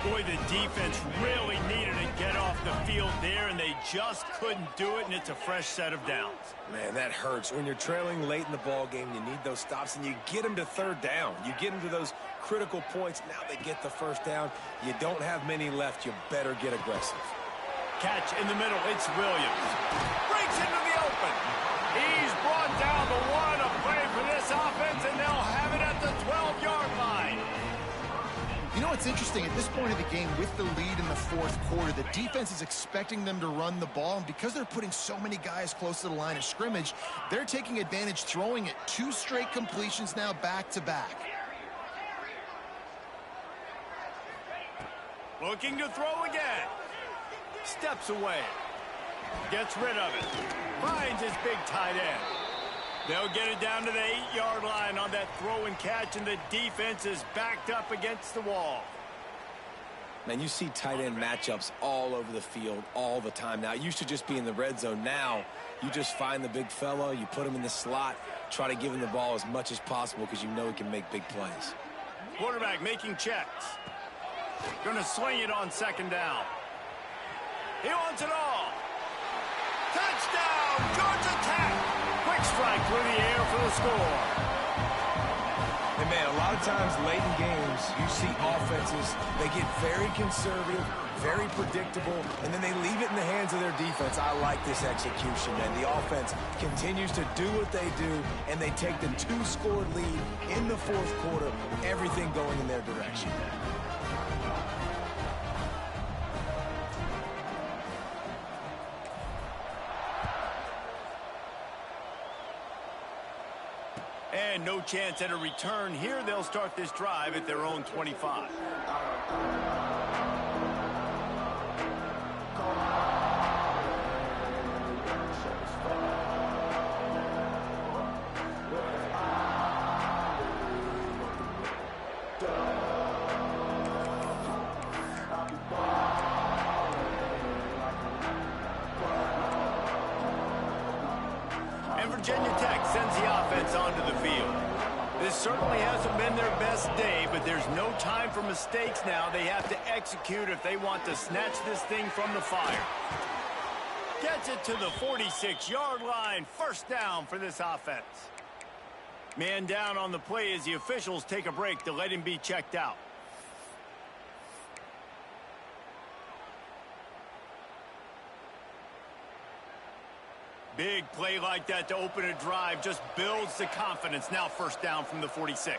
S1: Boy, the defense really needed to get off the field there, and they just couldn't do it, and it's a fresh set of downs.
S3: Man, that hurts. When you're trailing late in the ball game, you need those stops, and you get them to 3rd down. You get them to those critical points. Now they get the 1st down. You don't have many left. You better get aggressive.
S1: Catch in the middle. It's Williams. Breaks into the open. He's brought down the one. A play for this offense, and they'll have it at the 12-yard line.
S2: You know what's interesting? At this point of the game, with the lead in the 4th quarter, the defense is expecting them to run the ball, and because they're putting so many guys close to the line of scrimmage, they're taking advantage, throwing it 2 straight completions now back-to-back.
S1: Looking to throw again. Steps away. Gets rid of it. Finds his big tight end. They'll get it down to the 8-yard line on that throw and catch, and the defense is backed up against the wall.
S3: Man, you see tight end matchups all over the field all the time. Now, it used to just be in the red zone. Now, you just find the big fella, you put him in the slot, try to give him the ball as much as possible because you know he can make big plays.
S1: Quarterback making checks. Going to swing it on 2nd down. He wants it all. Touchdown, Georgia Tech. Quick strike through the air for the score.
S3: And man, a lot of times late in games, you see offenses, they get very conservative, very predictable, and then they leave it in the hands of their defense. I like this execution, man. The offense continues to do what they do, and they take the 2-score lead in the 4th quarter, everything going in their direction.
S1: And no chance at a return here. They'll start this drive at their own 25. And Virginia Tech sends the offense onto the field. This certainly hasn't been their best day, but there's no time for mistakes now. They have to execute if they want to snatch this thing from the fire. Gets it to the 46-yard line. 1st down for this offense. Man down on the play as the officials take a break to let him be checked out. Big play like that to open a drive just builds the confidence. Now 1st down from the 46.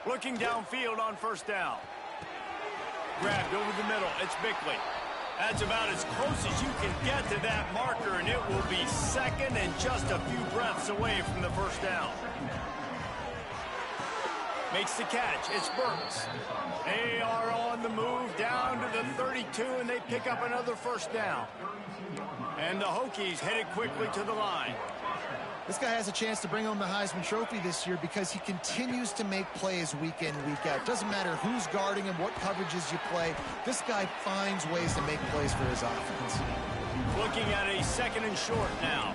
S1: Looking downfield on 1st down. Grabbed over the middle. It's Bickley. That's about as close as you can get to that marker, and it will be second and just a few breaths away from the first down. Makes the catch. It's Burks. They are on the move down to the 32, and they pick up another first down. And the Hokies headed quickly to the line.
S2: This guy has a chance to bring home the Heisman Trophy this year because he continues to make plays week in, week out. Doesn't matter who's guarding him, what coverages you play. This guy finds ways to make plays for his offense.
S1: Looking at a second and short now.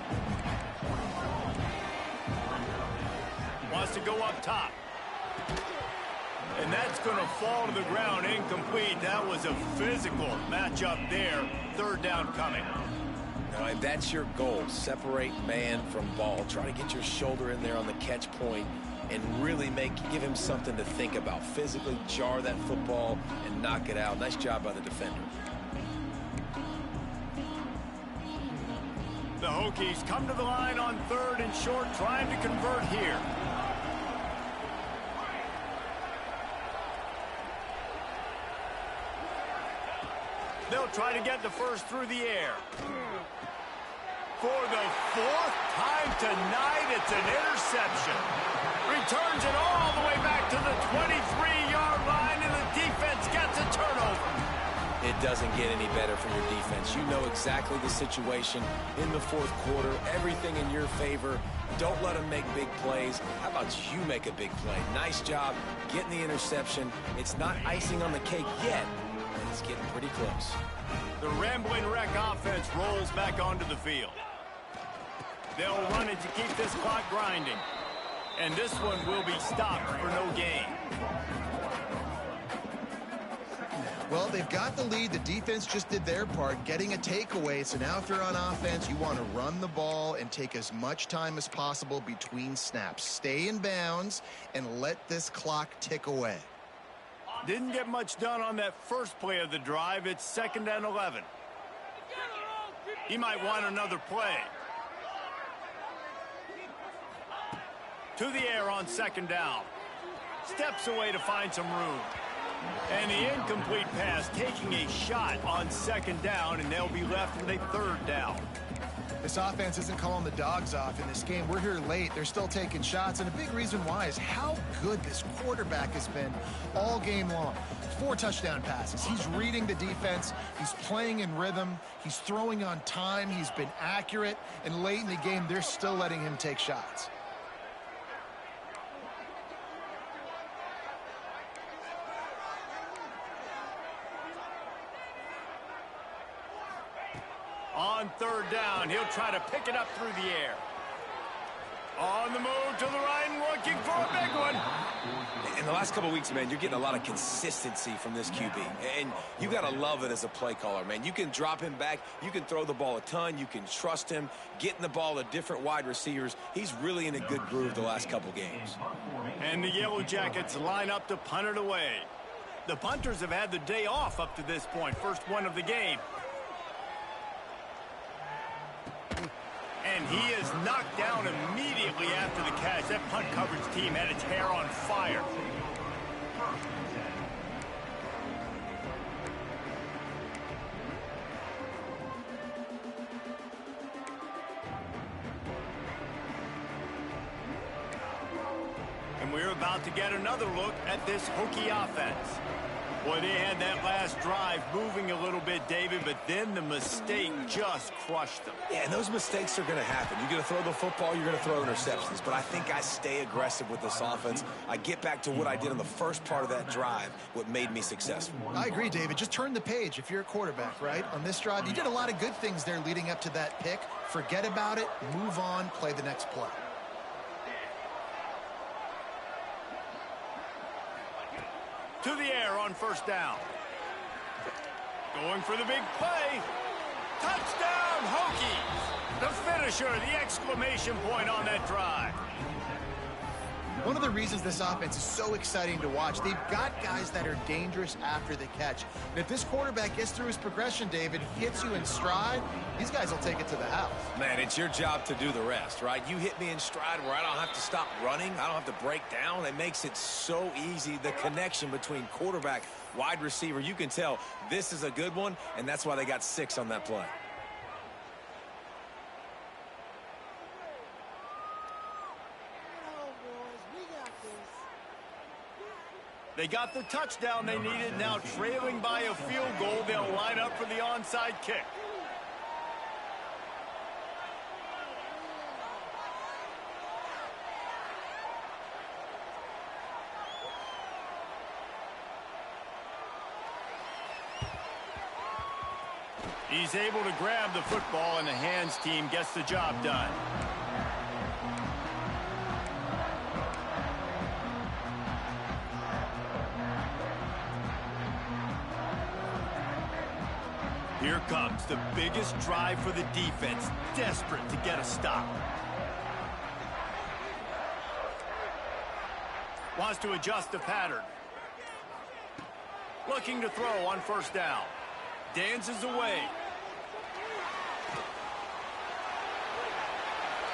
S1: Wants to go up top. And that's going to fall to the ground incomplete. That was a physical matchup there. Third down coming.
S3: Now, if that's your goal, separate man from ball. Try to get your shoulder in there on the catch point and really give him something to think about. Physically jar that football and knock it out. Nice job by the defender.
S1: The Hokies come to the line on third and short, trying to convert here. They'll try to get the first through the air. For the fourth time tonight, it's an interception. Returns it all the way back to the 23-yard line, and the defense gets a turnover.
S3: It doesn't get any better for your defense. You know exactly the situation in the fourth quarter. Everything in your favor. Don't let them make big plays. How about you make a big play? Nice job getting the interception. It's not icing on the cake yet. It's getting pretty close.
S1: The Rambling Wreck offense rolls back onto the field. They'll run it to keep this clock grinding. And this one will be stopped for no gain.
S2: Well, they've got the lead. The defense just did their part, getting a takeaway. So now if you're on offense, you want to run the ball and take as much time as possible between snaps. Stay in bounds and let this clock tick away.
S1: Didn't get much done on that first play of the drive. It's 2nd and 11. He might want another play. To the air on 2nd down. Steps away to find some room. And the incomplete pass taking a shot on 2nd down, and they'll be left with a 3rd down.
S2: This offense isn't calling the dogs off in this game. We're here late. They're still taking shots, and a big reason why is how good this quarterback has been all game long. 4 touchdown passes. He's reading the defense. He's playing in rhythm. He's throwing on time. He's been accurate, and late in the game, they're still letting him take shots.
S1: On 3rd down, he'll try to pick it up through the air. On the move to the right and looking for a big one.
S3: In the last couple of weeks, man, you're getting a lot of consistency from this QB. And you got to love it as a play caller, man. You can drop him back. You can throw the ball a ton. You can trust him. Getting the ball to different wide receivers. He's really in a good groove the last couple games.
S1: And the Yellow Jackets line up to punt it away. The punters have had the day off up to this point. First one of the game. And he is knocked down immediately after the catch. That punt coverage team had its hair on fire. And we're about to get another look at this Hokie offense. Boy, they had that last drive moving a little bit, David, but then the mistake just crushed them.
S3: Yeah, and those mistakes are going to happen. You're going to throw the football, you're going to throw interceptions. But I think I stay aggressive with this offense. I get back to what I did in the first part of that drive, what made me successful.
S2: I agree, David. Just turn the page if you're a quarterback, right? On this drive, you did a lot of good things there leading up to that pick. Forget about it, move on, play the next play.
S1: To the air on 1st down. Going for the big play. Touchdown, Hokies! The finisher, the exclamation point on that drive.
S2: One of the reasons this offense is so exciting to watch, they've got guys that are dangerous after the catch. And if this quarterback gets through his progression, David, hits you in stride, these guys will take it to the house.
S3: Man, it's your job to do the rest, right? You hit me in stride where I don't have to stop running. I don't have to break down. It makes it so easy. The connection between quarterback, wide receiver, you can tell this is a good one, and that's why they got 6 on that play.
S1: They got the touchdown they needed. Now trailing by a field goal, they'll line up for the onside kick. He's able to grab the football, and the hands team gets the job done. Here comes the biggest drive for the defense, desperate to get a stop. Wants to adjust the pattern. Looking to throw on first down. Dances away.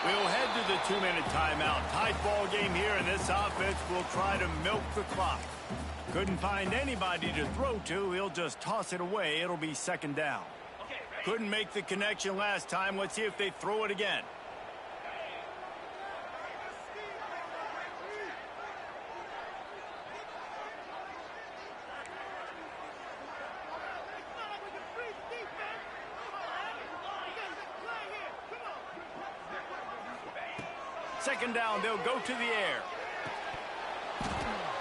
S1: We'll head to the 2-minute timeout. Tight ball game here, and this offense will try to milk the clock. Couldn't find anybody to throw to. He'll just toss it away. It'll be second down. Couldn't make the connection last time. Let's see if they throw it again. Second down, they'll go to the air.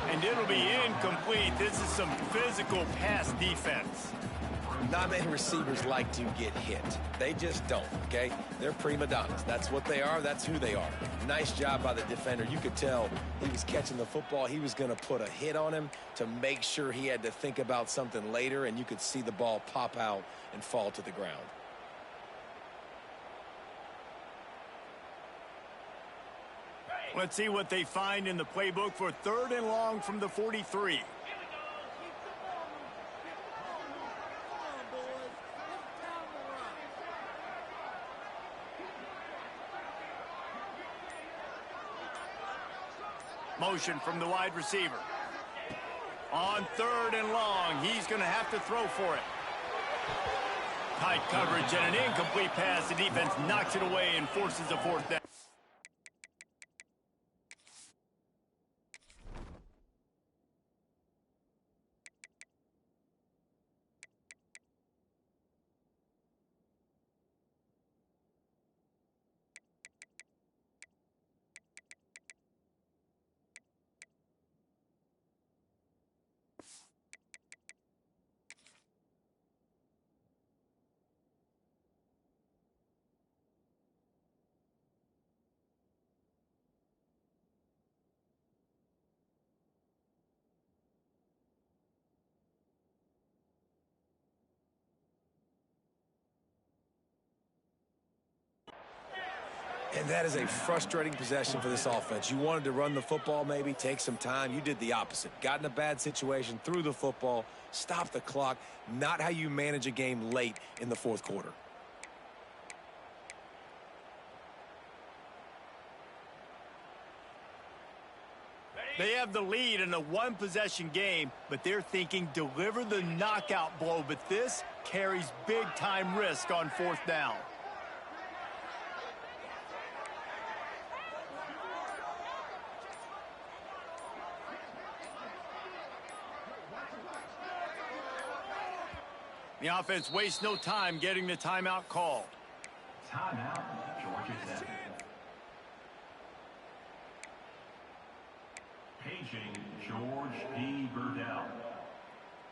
S1: And it'll be incomplete. This is some physical pass defense.
S3: Not many receivers like to get hit. They just don't, okay? They're prima donnas. That's what they are. That's who they are. Nice job by the defender. You could tell he was catching the football. He was going to put a hit on him to make sure he had to think about something later, and you could see the ball pop out and fall to the ground.
S1: Let's see what they find in the playbook for 3rd and long from the 43. Motion from the wide receiver. On 3rd and long, he's going to have to throw for it. Tight coverage and an incomplete pass. The defense knocks it away and forces a 4th down.
S3: And that is a frustrating possession for this offense. You wanted to run the football, maybe take some time. You did the opposite. Got in a bad situation, threw the football, stopped the clock. Not how you manage a game late in the 4th quarter.
S1: They have the lead in a 1-possession game, but they're thinking deliver the knockout blow. But this carries big-time risk on 4th down. The offense wastes no time getting the timeout called.
S4: Timeout, Georgia Tech. Paging George P. Burdell.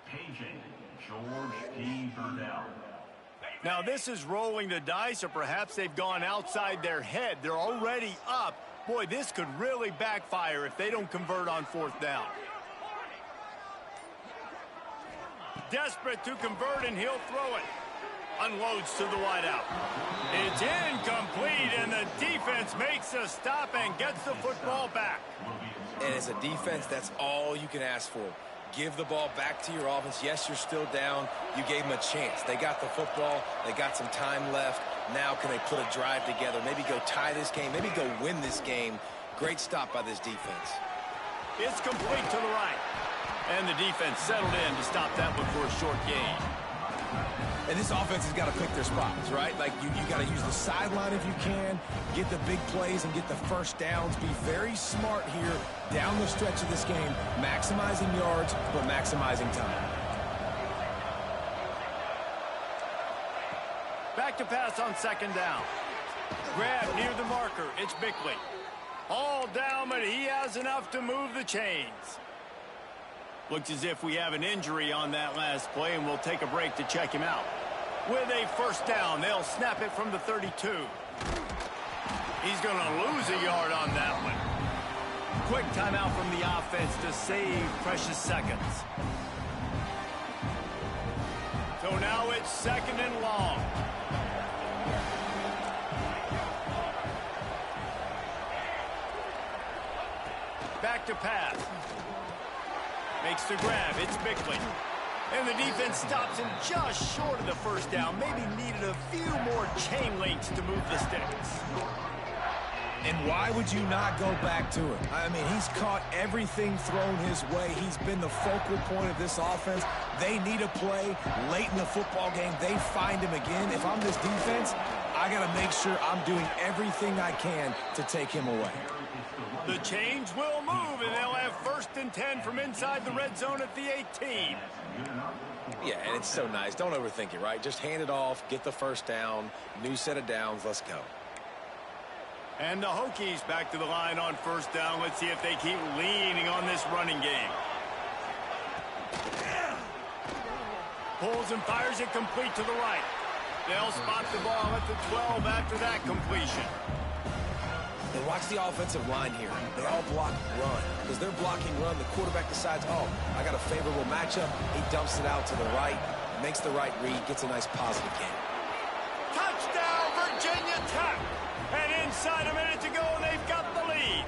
S4: Paging George P. Burdell.
S1: Now this is rolling the dice, or perhaps they've gone outside their head. They're already up. Boy, this could really backfire if they don't convert on 4th down. Desperate to convert, and he'll throw it. Unloads to the wideout. It's incomplete, and the defense makes a stop and gets the football back.
S3: And as a defense, that's all you can ask for. Give the ball back to your offense. Yes, you're still down. You gave them a chance. They got the football. They got some time left. Now can they put a drive together? Maybe go tie this game. Maybe go win this game. Great stop by this defense.
S1: It's complete to the right. And the defense settled in to stop that one for a short gain.
S3: And this offense has got to pick their spots, right? Like, you got to use the sideline if you can, get the big plays and get the first downs. Be very smart here down the stretch of this game, maximizing yards, but maximizing time.
S1: Back to pass on second down. Grab near the marker. It's Bickley. All down, but he has enough to move the chains. Looks as if we have an injury on that last play, and we'll take a break to check him out. With a first down, they'll snap it from the 32. He's going to lose a yard on that one. Quick timeout from the offense to save precious seconds. So now it's second and long. Back to pass. Makes the grab. It's Bickley. And the defense stops him just short of the first down. Maybe needed a few more chain links to move the sticks.
S3: And why would you not go back to it? I mean, he's caught everything thrown his way. He's been the focal point of this offense. They need a play late in the football game. They find him again. If I'm this defense, I got to make sure I'm doing everything I can to take him away.
S1: The chains will move, and they'll have first and 10 from inside the red zone at the 18.
S3: Yeah, and it's so nice. Don't overthink it, right? Just hand it off, get the first down, new set of downs, let's go.
S1: And the Hokies back to the line on first down. Let's see if they keep leaning on this running game. Pulls and fires it complete to the right. They'll spot the ball at the 12 after that completion.
S3: And watch the offensive line here. They all block run. Because they're blocking run, the quarterback decides, oh, I got a favorable matchup. He dumps it out to the right, makes the right read, gets a nice positive gain.
S1: Touchdown, Virginia Tech! And inside a minute to go, and they've got the lead.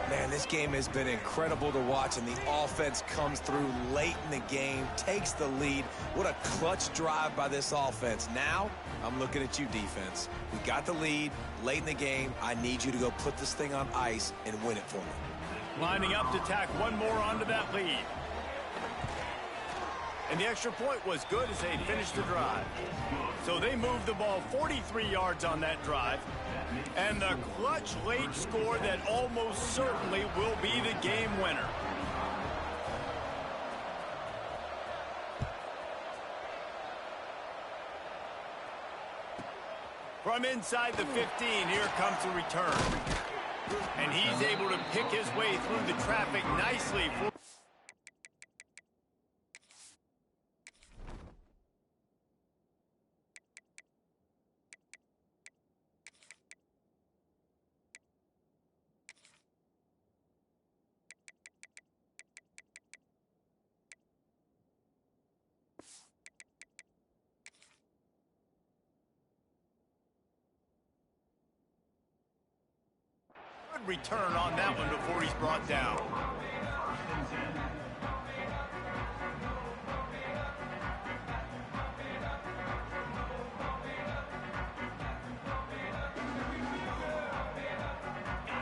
S3: Man, this game has been incredible to watch, and the offense comes through late in the game, takes the lead. What a clutch drive by this offense. Now, I'm looking at you, defense. We got the lead late in the game. I need you to go put this thing on ice and win it for me.
S1: Lining up to tack one more onto that lead. And the extra point was good as they finished the drive. So they moved the ball 43 yards on that drive. And the clutch late score that almost certainly will be the game winner. From inside the 15, here comes the return. And he's able to pick his way through the traffic nicely. Return on that one before he's brought down.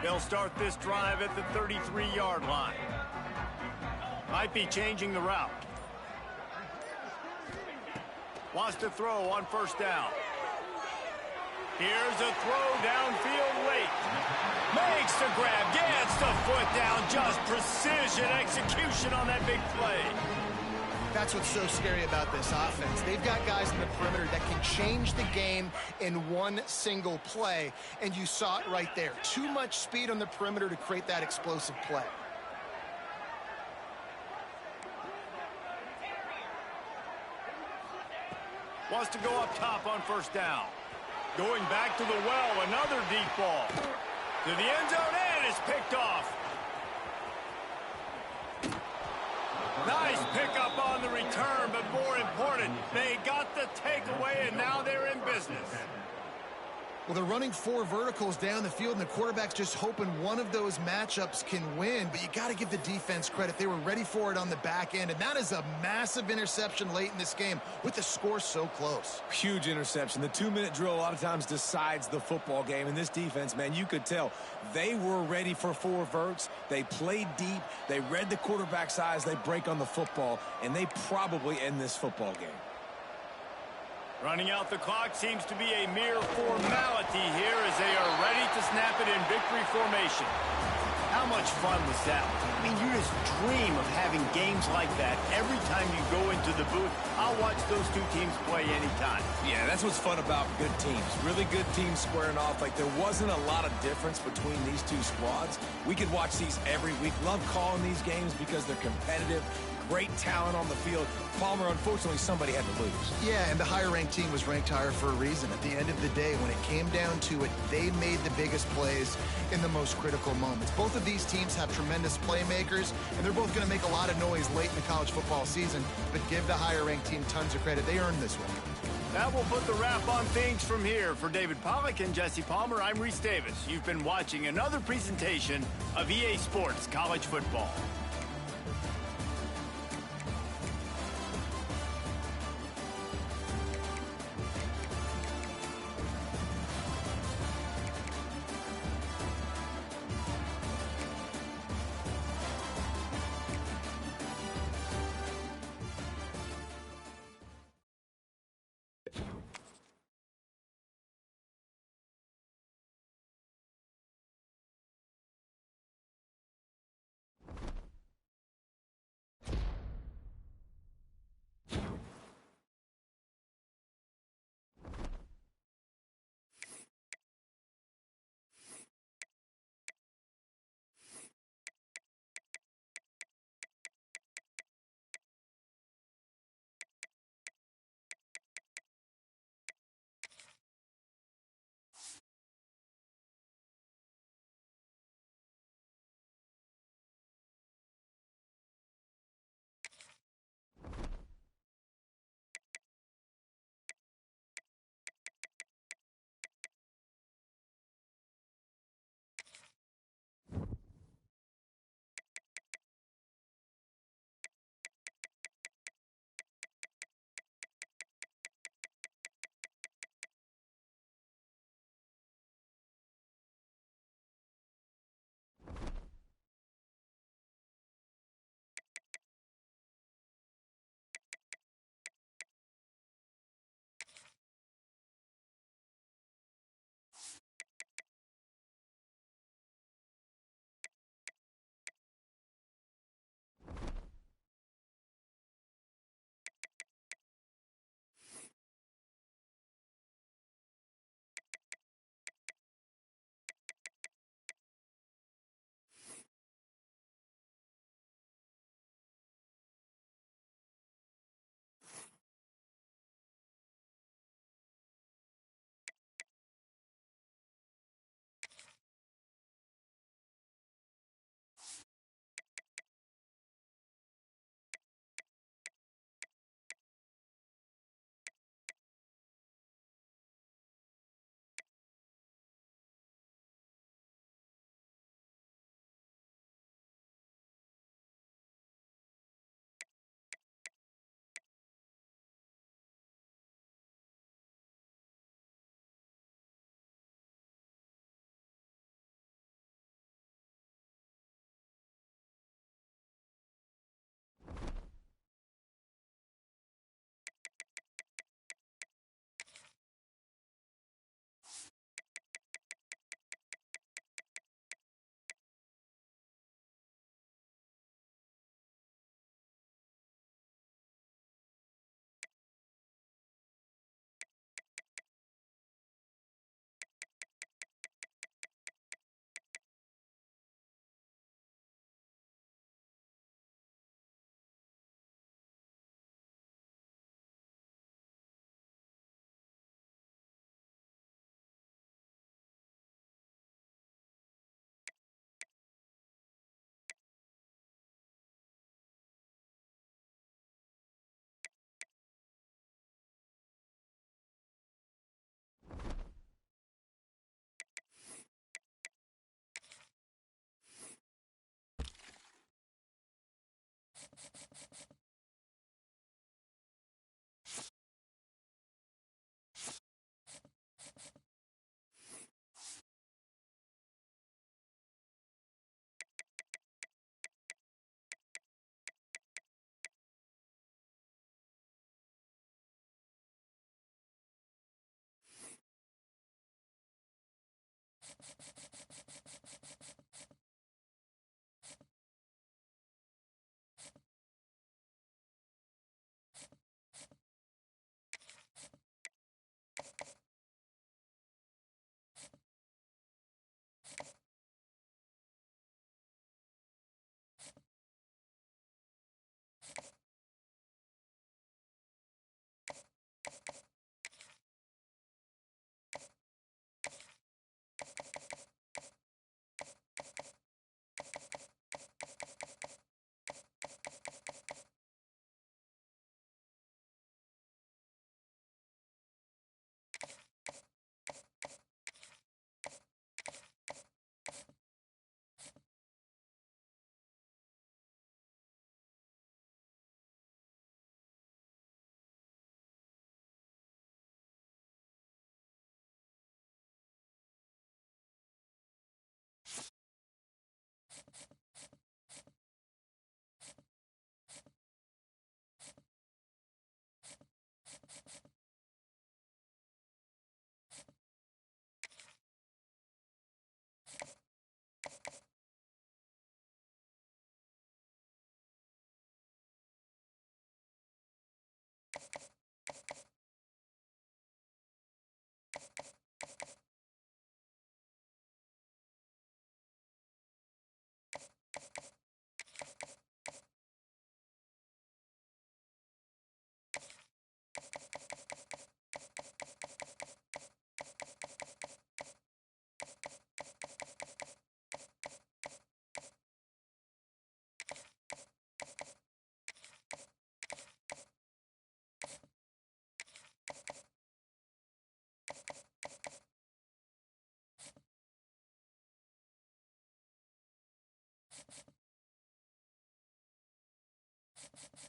S1: They'll start this drive at the 33-yard line. Might be changing the route. Wants to throw on first down. Here's a throw downfield late. Makes the grab, gets the foot down, just precision execution on that big play.
S2: That's what's so scary about this offense. They've got guys in the perimeter that can change the game in one single play, and you saw it right there. Too much speed on the perimeter to create that explosive play.
S1: Wants to go up top on first down. Going back to the well, another deep ball. To the end zone, and it's picked off. Nice pickup on the return, but more important, they got the takeaway, and now they're in business.
S2: Well, they're running 4 verticals down the field, and the quarterback's just hoping one of those matchups can win. But you got to give the defense credit. They were ready for it on the back end, and that is a massive interception late in this game with the score so close.
S3: Huge interception. The 2-minute drill a lot of times decides the football game. And this defense, man, you could tell they were ready for 4 verts. They played deep. They read the quarterback's eyes. They break on the football, and they probably end this football game.
S1: Running out the clock seems to be a mere formality here as they are ready to snap it in victory formation. How much fun was that? I mean, you just dream of having games like that every time you go into the booth. I'll watch those 2 teams play anytime.
S3: Yeah, that's what's fun about good teams. Really good teams squaring off. Like, there wasn't a lot of difference between these 2 squads. We could watch these every week. Love calling these games because they're competitive. Great talent on the field. Palmer, unfortunately, somebody had to lose.
S2: Yeah, and the higher-ranked team was ranked higher for a reason. At the end of the day, when it came down to it, they made the biggest plays in the most critical moments. Both of these teams have tremendous playmakers, and they're both going to make a lot of noise late in the college football season, but give the higher-ranked team tons of credit. They earned this one.
S1: That will put the wrap on things from here. For David Pollack and Jesse Palmer, I'm Reese Davis. You've been watching another presentation of EA Sports College Football.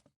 S2: you